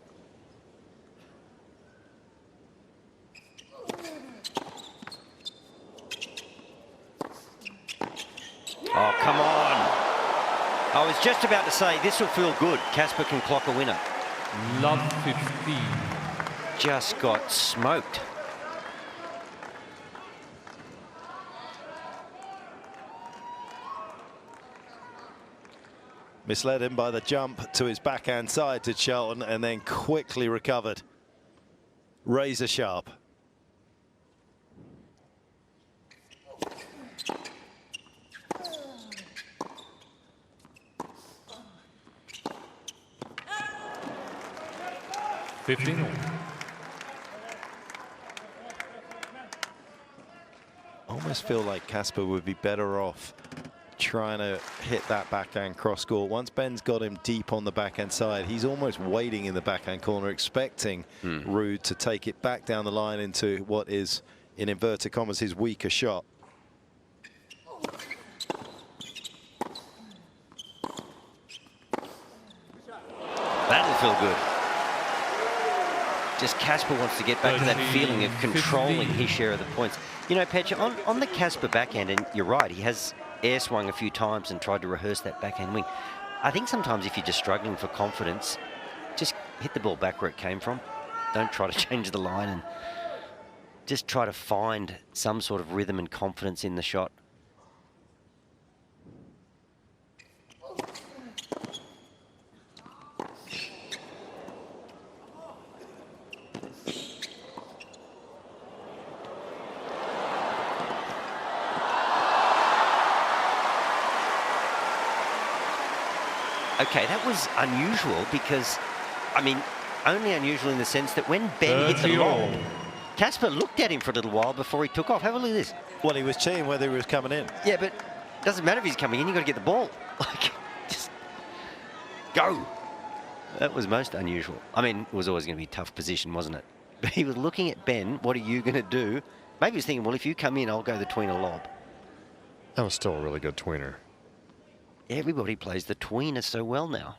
Oh, come on. I was just about to say, this will feel good. Casper can clock a winner. Love 15. Just got smoked. Misled him by the jump to his backhand side to Shelton, and then quickly recovered. Razor sharp. Almost feel like Casper would be better off trying to hit that backhand cross court. Once Ben's got him deep on the backhand side, he's almost waiting in the backhand corner, expecting Ruud to take it back down the line into what is, in inverted commas, his weaker shot. That'll feel good. Just Casper wants to get back to that feeling of controlling his share of the points. You know, Petra, on the Casper backhand, and you're right, he has air swung a few times and tried to rehearse that backhand wing. I think sometimes if you're just struggling for confidence, just hit the ball back where it came from. Don't try to change the line, and just try to find some sort of rhythm and confidence in the shot. Okay, that was unusual because, I mean, only unusual in the sense that when Ben hit the lob, Casper looked at him for a little while before he took off. Have a look at this. Well, he was cheating whether he was coming in. Yeah, but it doesn't matter if he's coming in, you've got to get the ball. Like, just go. That was most unusual. I mean, it was always going to be a tough position, wasn't it? But he was looking at Ben, what are you going to do? Maybe he was thinking, well, if you come in, I'll go the tweener lob. That was still a really good tweener. Everybody plays the tweener so well now.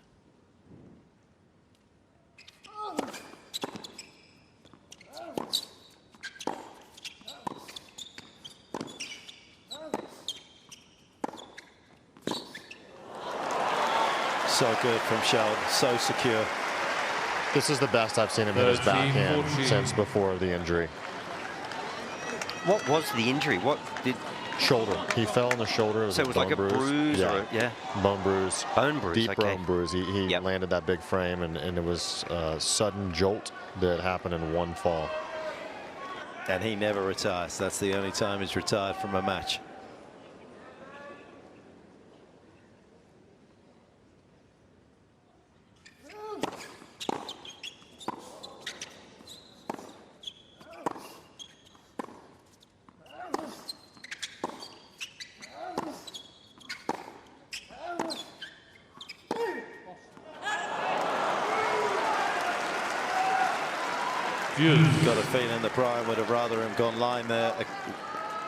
So good from Shelton, so secure. This is the best I've seen him hit his 13, backhand 14. since before the injury. What was the injury? What did? Shoulder. He fell on the shoulder. So it was like a bone bruise Yeah. or a, Bone bruise. bone bruise. Deep okay. bone bruise. He Yep. landed that big frame, and it was a sudden jolt that happened in one fall. And he never retires. That's the only time he's retired from a match. Got a feeling that Brian would have rather have gone line there,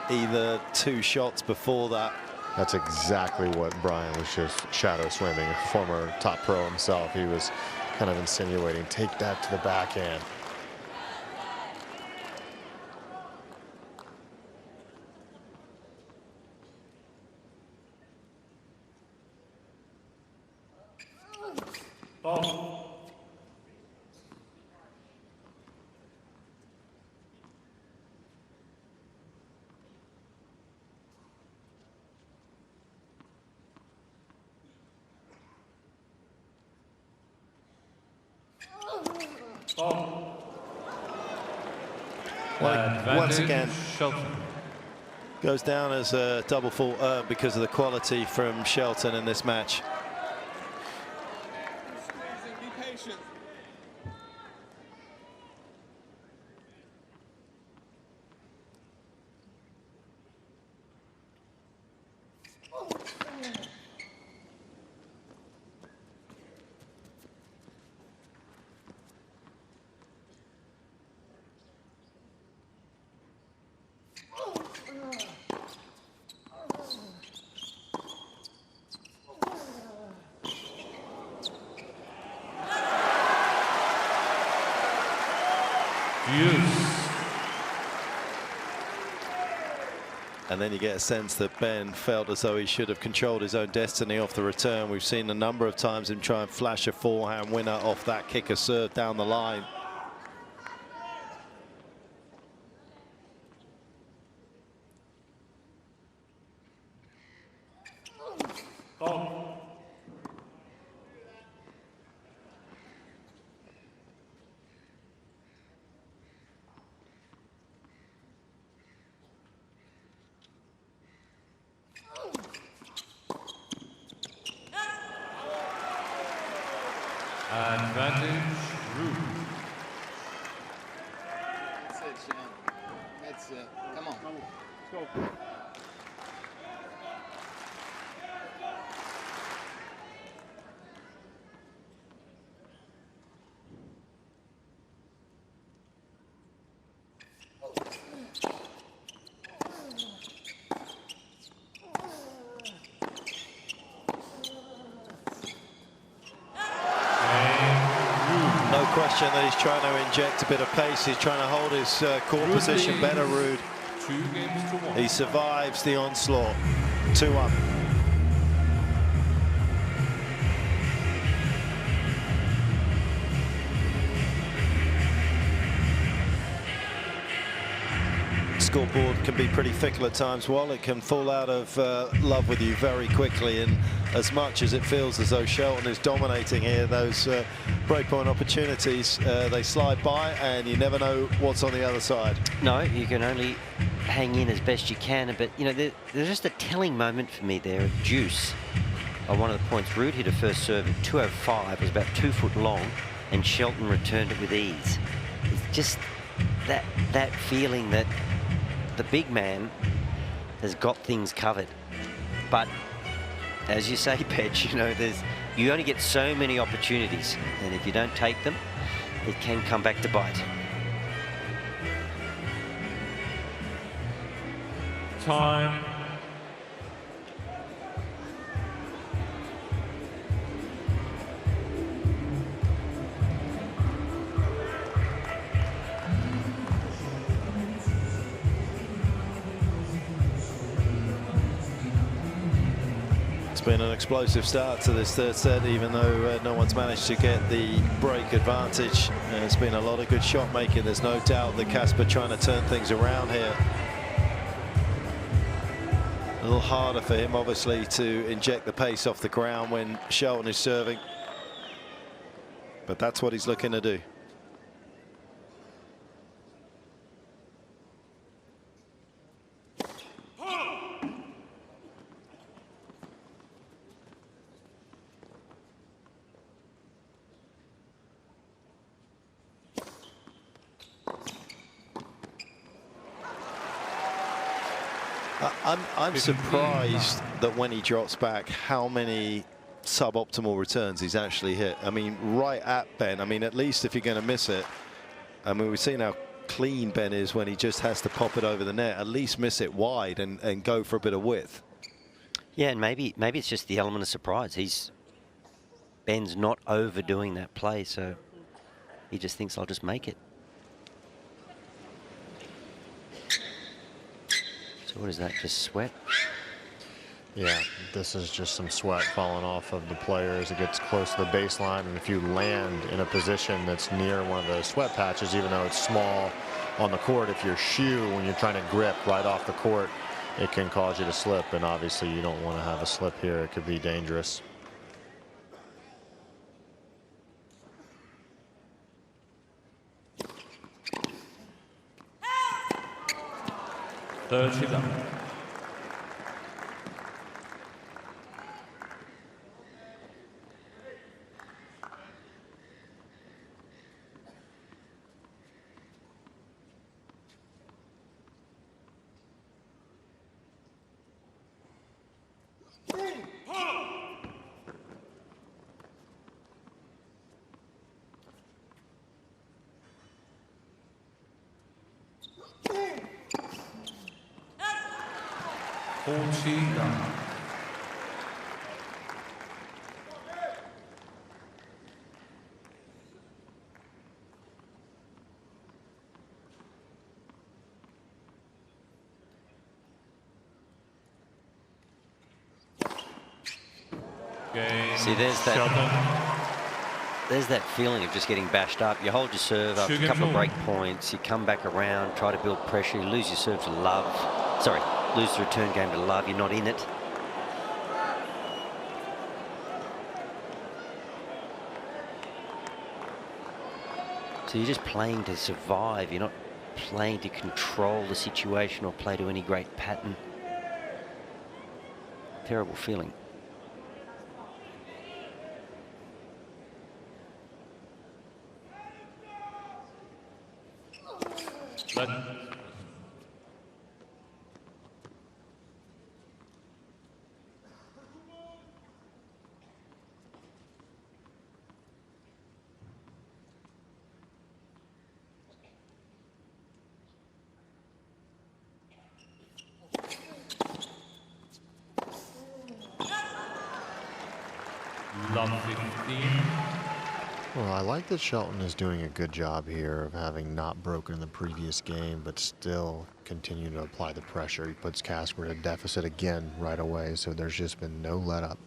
either 2 shots before that. That's exactly what Brian was just shadow swimming, a former top pro himself. He was kind of insinuating, take that to the backhand. Well, once again, Shelton. goes down as a double fault because of the quality from Shelton in this match. Squeezing, be patient. And then you get a sense that Ben felt as though he should have controlled his own destiny off the return. We've seen a number of times him try and flash a forehand winner off that kicker serve down the line. Advantage, Ruud. That's it, Shan. That's it. Come on. Let's go. Question that he's trying to inject a bit of pace. He's trying to hold his court position better, Ruud. 2 games to 1. He survives the onslaught. 2-1. Scoreboard can be pretty fickle at times. While it can fall out of love with you very quickly, and as much as it feels as though Shelton is dominating here, those breakpoint opportunities, they slide by and you never know what's on the other side. No, you can only hang in as best you can. But, you know, there's just a telling moment for me there at deuce. On one of the points, Ruud hit a first serve at 205. It was about 2 foot long, and Shelton returned it with ease. It's just that feeling that the big man has got things covered. But as you say, Pedge, you know, you only get so many opportunities, and if you don't take them, it can come back to bite. Time. been an explosive start to this third set, even though no one's managed to get the break advantage. There's been a lot of good shot making. There's no doubt that Casper trying to turn things around here. A little harder for him, obviously, to inject the pace off the ground when Shelton is serving. But that's what he's looking to do. I'm surprised that when he drops back, how many suboptimal returns he's actually hit. I mean, right at Ben. I mean, at least if you're going to miss it. I mean, we've seen how clean Ben is when he just has to pop it over the net. At least miss it wide and go for a bit of width. Yeah, and maybe it's just the element of surprise. Ben's not overdoing that play, so he just thinks, I'll just make it. So what is that, just sweat? Yeah, this is just some sweat falling off of the player as it gets close to the baseline. And if you land in a position that's near one of the sweat patches, even though it's small on the court, if your shoe, when you're trying to grip right off the court, it can cause you to slip. And obviously you don't want to have a slip here. It could be dangerous. Third shot. See, there's that feeling of just getting bashed up. You hold your serve up, a couple of break points, you come back around, try to build pressure, you lose your serve to love. Sorry, lose the return game to love. You're not in it. So you're just playing to survive. You're not playing to control the situation or play to any great pattern. Terrible feeling. Well, I like that Shelton is doing a good job here of having not broken in the previous game, but still continue to apply the pressure. He puts Casper at a deficit again right away, so there's just been no let up.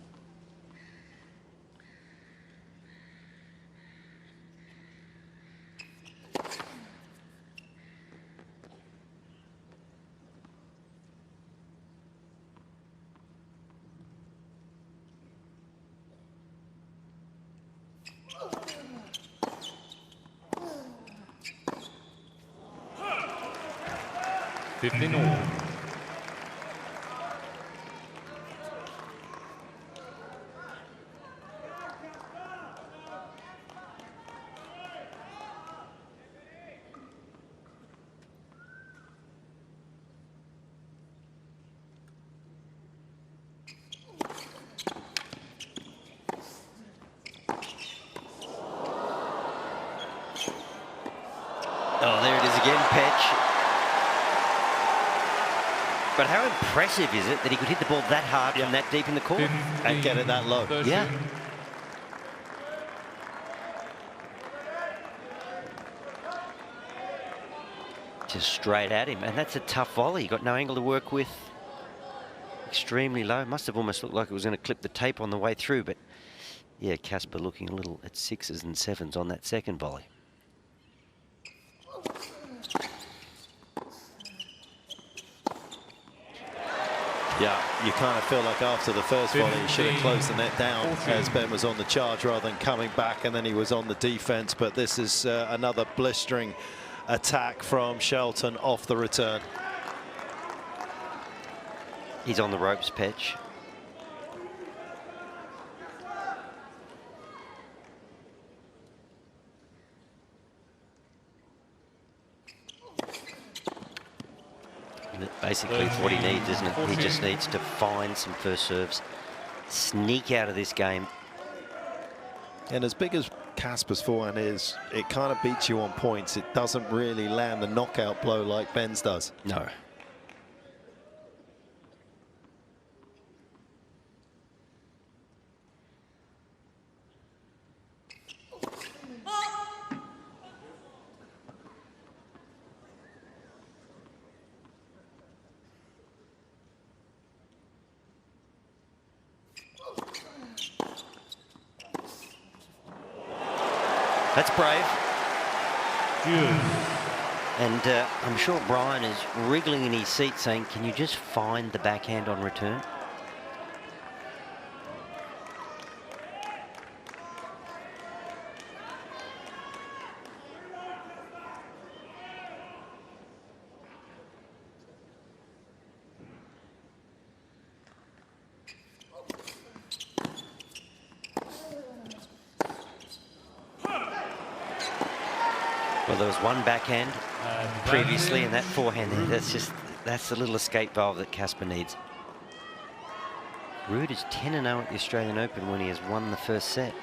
Oh, there it is again, Petch. But how impressive is it that he could hit the ball that hard from that deep in the court? And get it that low. Yeah. Just straight at him. And that's a tough volley. You've got no angle to work with. extremely low. Must have almost looked like it was going to clip the tape on the way through, but yeah, Casper looking a little at 6s and 7s on that second volley. Yeah, you kind of feel like after the first volley, he should have closed the net down as Ben was on the charge rather than coming back, and then he was on the defense. But this is another blistering attack from Shelton off the return. He's on the ropes, Petch. Basically, it's what he needs, isn't it? He just needs to find some first serves, sneak out of this game. And as big as Casper's forehand is, it kind of beats you on points. It doesn't really land the knockout blow like Ben's does. No. That's brave. And I'm sure Brian is wriggling in his seat saying, can you just find the backhand on return? Well, there was one backhand previously, and that forehand there, that's the little escape valve that Casper needs. Ruud is 10-0 at the Australian Open when he has won the first set.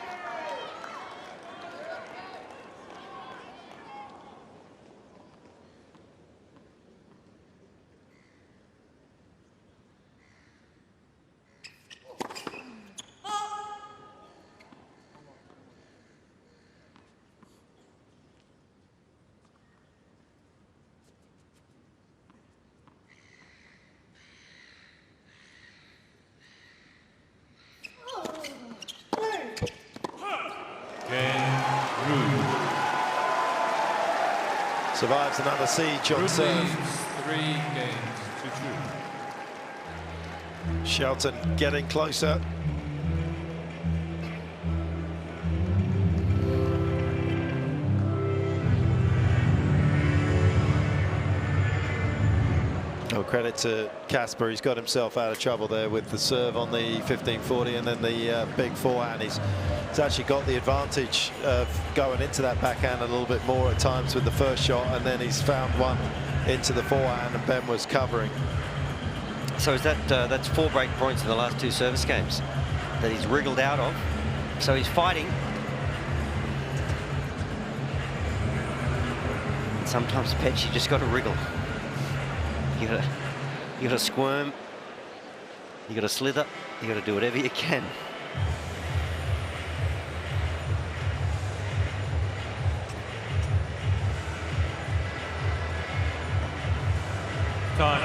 Survives another siege on serve. 3 games to 2. Shelton getting closer. Oh, credit to Casper. He's got himself out of trouble there with the serve on the 1540 and then the big forehand. He's actually got the advantage of going into that backhand a little bit more at times with the first shot, and then he's found one into the forehand and Ben was covering. So is that's 4 break points in the last 2 service games that he's wriggled out of. So he's fighting. And sometimes, Petch, you just got to wriggle. You got to squirm. You got to slither. You got to do whatever you can. Time.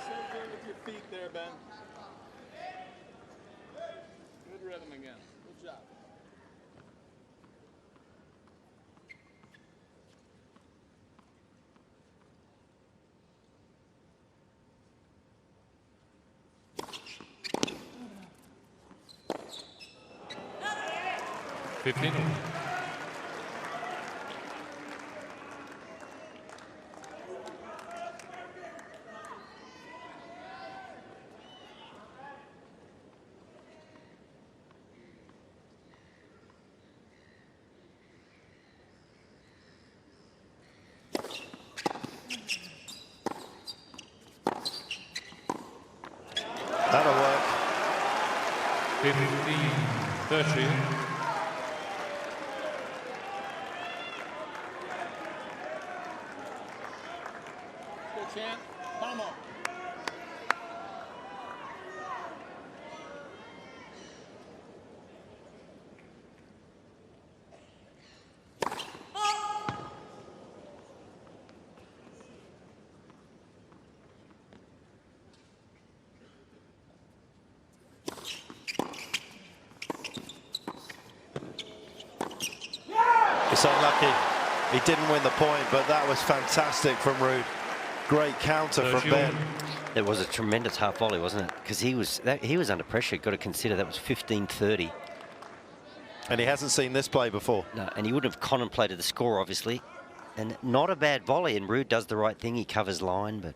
So good with your feet there, Ben. Good rhythm again. Good job. 15-30. Good chance. Vamos. It's unlucky. He didn't win the point, but that was fantastic from Ruud. Great counter from Ben. It was a tremendous half volley, wasn't it? Because he was under pressure. Got to consider that was 15-30. And he hasn't seen this play before. No, and he wouldn't have contemplated the score, obviously. And not a bad volley. And Ruud does the right thing. He covers line, but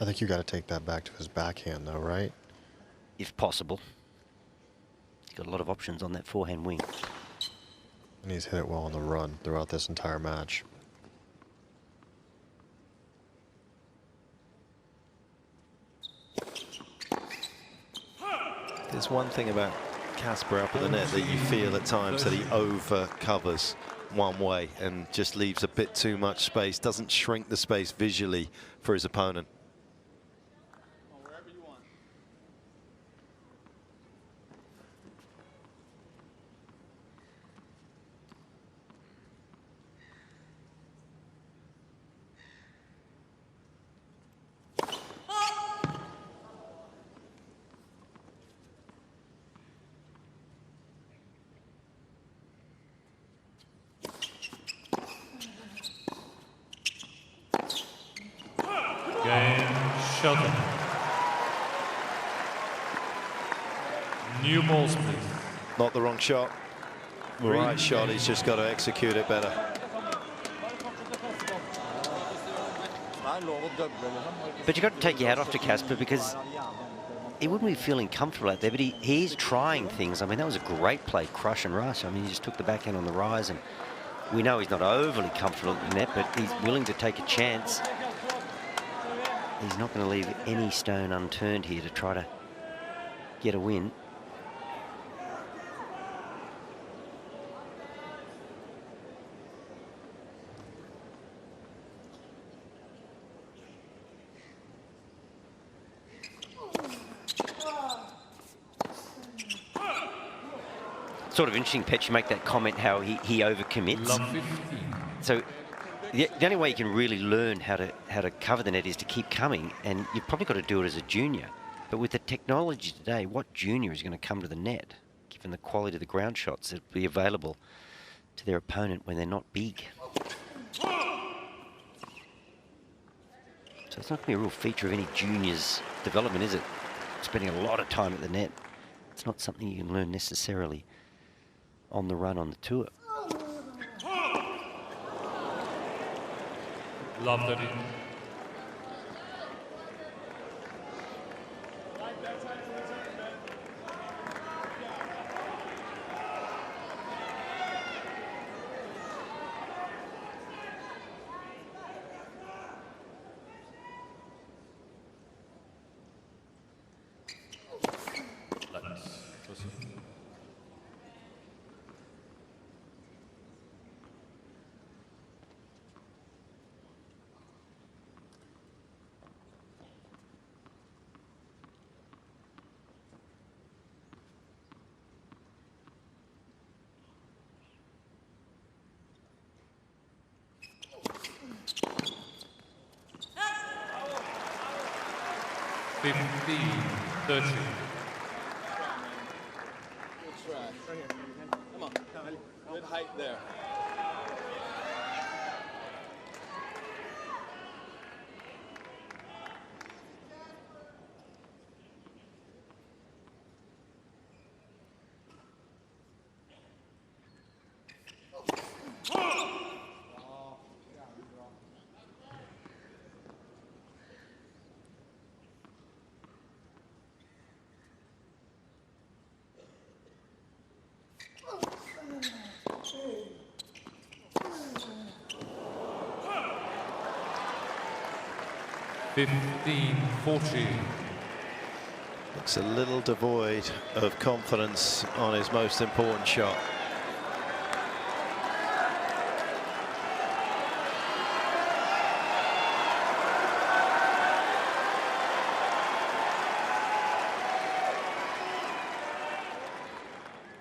I think you got to take that back to his backhand, though, right? if possible, he's got a lot of options on that forehand wing. And he's hit it well on the run throughout this entire match. There's one thing about Casper up at the net that you feel at times that he over covers one way and just leaves a bit too much space, doesn't shrink the space visually for his opponent. Wherever you want. Ben Shelton. New balls, please. Not the wrong shot. The right shot, he's just got to execute it better. But you've got to take your hat off to Casper, because he wouldn't be feeling comfortable out there, but he's trying things. I mean, that was a great play, crush and rush. I mean, he just took the backhand on the rise, and we know he's not overly comfortable in net, but he's willing to take a chance. He's not going to leave any stone unturned here to try to get a win. Sort of interesting, Petch, you make that comment how he overcommits. Love 15. So the only way you can really learn how to cover the net is to keep coming, and you've probably got to do it as a junior. But with the technology today, what junior is going to come to the net, given the quality of the ground shots that will be available to their opponent when they're not big? So it's not going to be a real feature of any junior's development, is it? Spending a lot of time at the net. It's not something you can learn necessarily on the run on the tour. Love 30. $15-30. Good try. Right here. Come on. Good height there. $15-40. Looks a little devoid of confidence on his most important shot.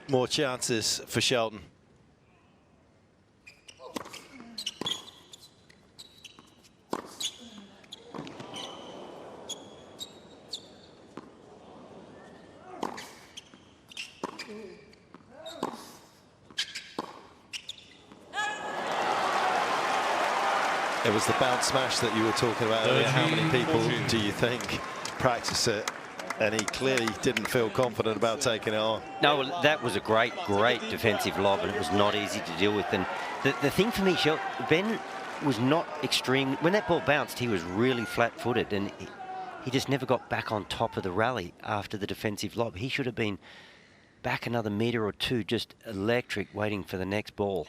More chances for Shelton. It was the bounce smash that you were talking about earlier. How many people do you think practice it? And he clearly didn't feel confident about taking it on. No, that was a great defensive lob, and it was not easy to deal with. And the thing for me, Ben was not extreme. When that ball bounced, he was really flat-footed, and he just never got back on top of the rally after the defensive lob. He should have been back another metre or two, just electric, waiting for the next ball.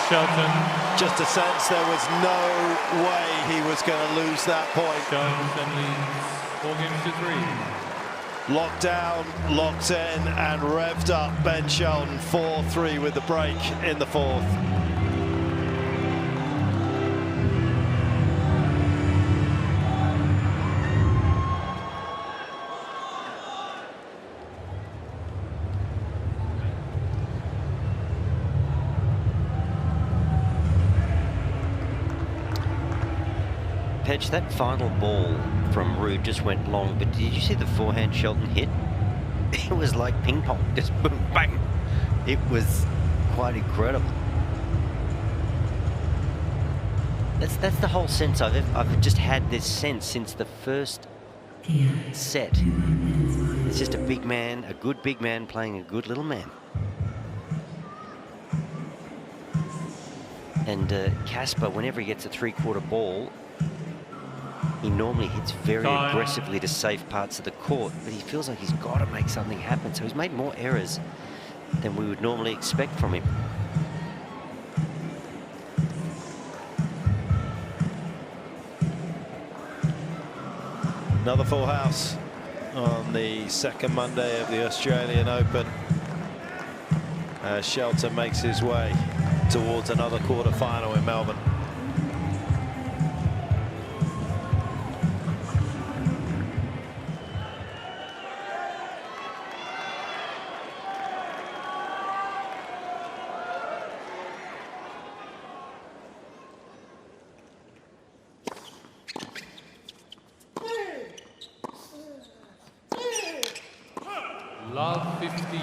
Shelton. Just a sense there was no way he was going to lose that point. Jones then leads 4 games to 3. Locked down, locked in, and revved up Ben Shelton 4-3 with the break in the fourth. Pedge, that final ball from Ruud just went long, but did you see the forehand Shelton hit? It was like ping pong, just boom, bang. It was quite incredible. That's the whole sense. I've just had this sense since the first set. It's just a big man, a good big man playing a good little man. And Casper, whenever he gets a three-quarter ball, he normally hits very aggressively to safe parts of the court, but he feels like he's got to make something happen. So he's made more errors than we would normally expect from him. Another full house on the second Monday of the Australian Open. Shelton makes his way towards another quarter-final in Melbourne. Love 15.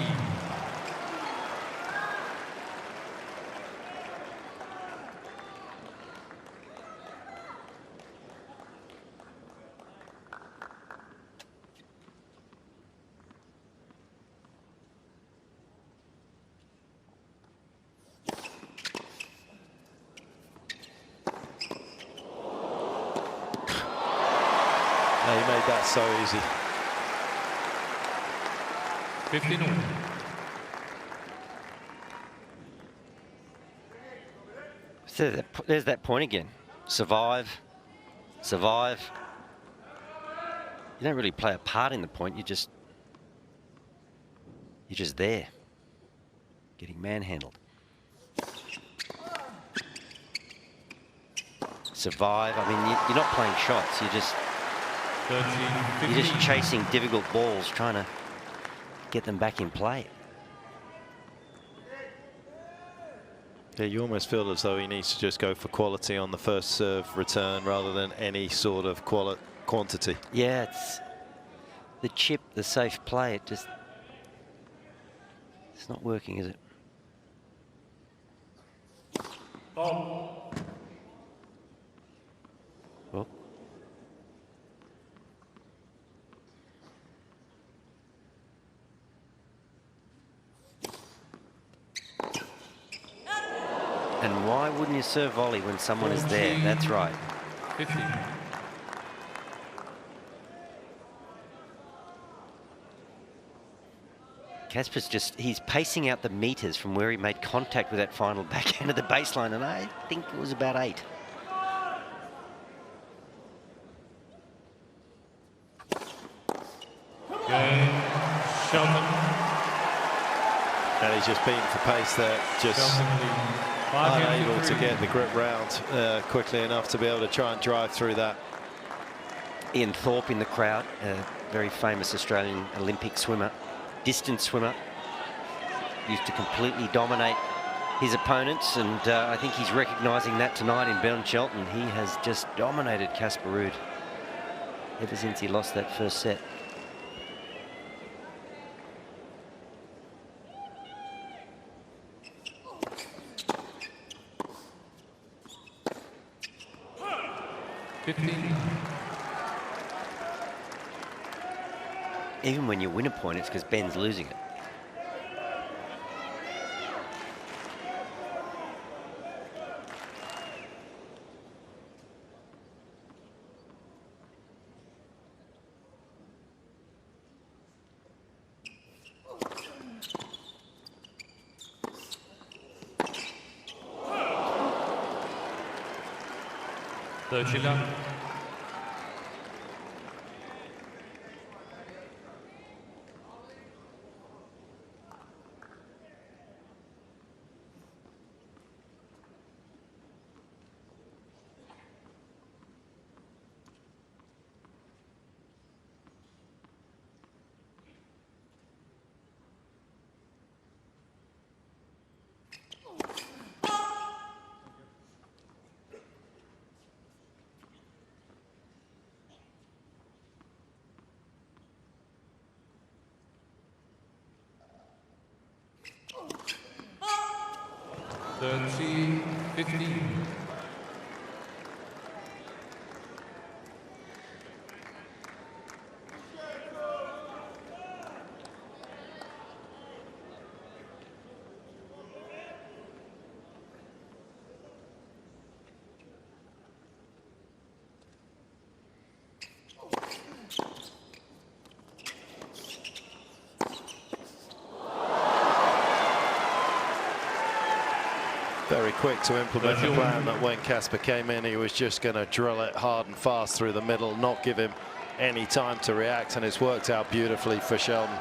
He made that so easy. 15 all. So there's that point again. Survive. Survive. You don't really play a part in the point. You're just there, getting manhandled. Survive. I mean, you're not playing shots. You're just 13, you're just chasing difficult balls, trying to get them back in play. Yeah, you almost feel as though he needs to just go for quality on the first serve return rather than any sort of quantity. Yeah, it's the chip, the safe play. It's not working, is it? Oh. Well. And why wouldn't you serve volley when someone is there? That's right. 15. Casper's he's pacing out the meters from where he made contact with that final backhand of the baseline, and I think it was about 8. Ben Shelton. And he's just beaten for pace there, just unable to get the grip round quickly enough to be able to try and drive through that. Ian Thorpe in the crowd, a very famous Australian Olympic swimmer, distance swimmer, used to completely dominate his opponents, and I think he's recognising that tonight in Ben Shelton. He has just dominated Casper Ruud ever since he lost that first set. Even when you win a point, it's because Ben's losing it. Chilla. Thirty, 15. Very quick to implement the plan that when Casper came in, he was just going to drill it hard and fast through the middle, not give him any time to react, and it's worked out beautifully for Shelton.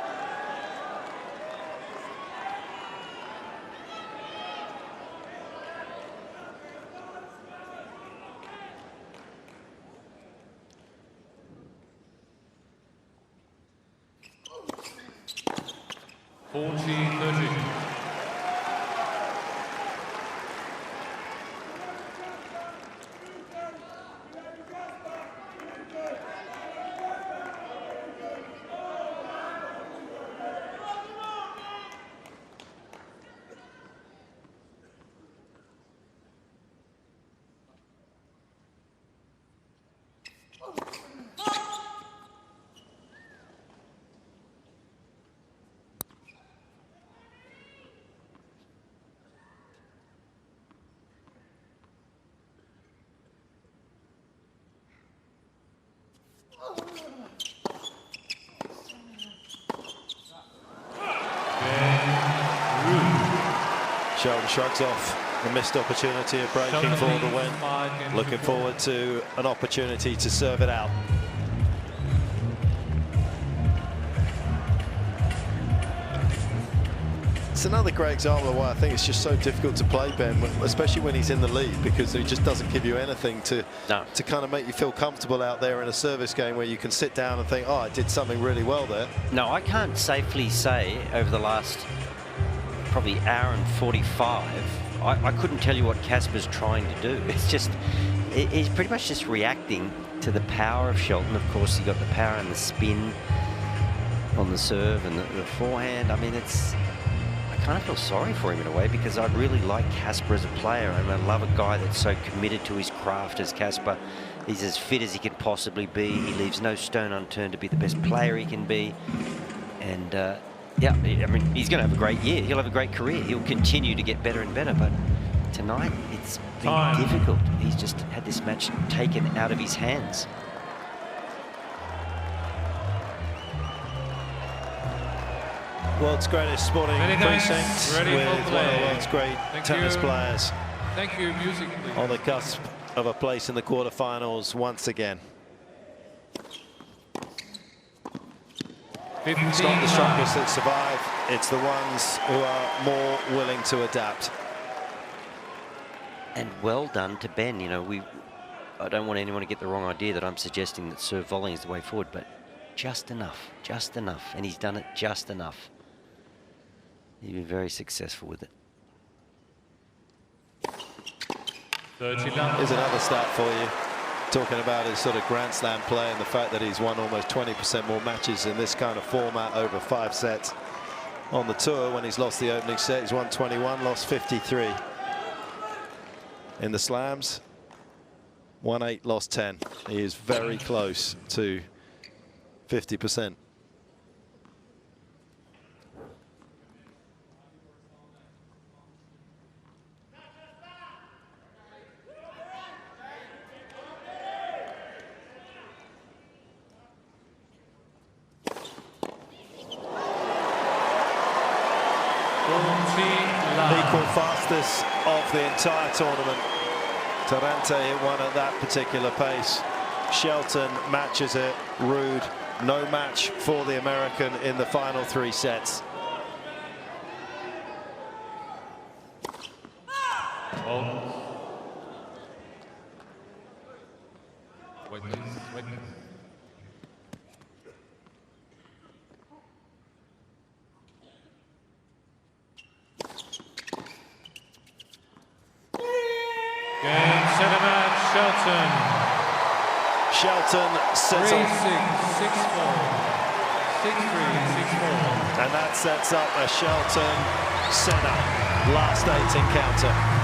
Shelton shrugs off the missed opportunity of breaking for the win. Looking forward to an opportunity to serve it out. It's another great example of why I think it's just so difficult to play Ben, especially when he's in the lead, because he just doesn't give you anything to kind of make you feel comfortable out there in a service game where you can sit down and think, oh, I did something really well there. No, I can't safely say over the last probably hour and 45, I couldn't tell you what Casper's trying to do. It's just, he's pretty much just reacting to the power of Shelton. Of course, he got the power and the spin on the serve and the forehand. I mean, I kind of feel sorry for him in a way, because I really like Casper as a player, and I love a guy that's so committed to his craft as Casper. He's as fit as he could possibly be. He leaves no stone unturned to be the best player he can be. And yeah, I mean, he's going to have a great year. He'll have a great career. He'll continue to get better and better. But tonight, it's been difficult. He's just had this match taken out of his hands. World's greatest sporting Many thanks. precinct Ready with for one of the play. world's great Thank tennis you. players Thank you, music, please. on the cusp of a place in the quarterfinals once again. It's not the strongest that survive, it's the ones who are more willing to adapt. And well done to Ben. You know, I don't want anyone to get the wrong idea that I'm suggesting that serve volleying is the way forward, but just enough, and he's done it just enough. He's been very successful with it. 30 love. Here's another stat for you, talking about his sort of Grand Slam play and the fact that he's won almost 20% more matches in this kind of format over 5 sets. On the tour, when he's lost the opening set, he's won 21, lost 53. In the slams, won 8, lost 10. He is very close to 50%. Equal fastest of the entire tournament. Tarante hit one at that particular pace. Shelton matches it. Ruud, no match for the American in the final 3 sets. Wait. Game, set a match, Shelton. Shelton sets 3-6, on, 6-4, 6-3, 6-4. and that sets up a Shelton Senna last 8 encounter.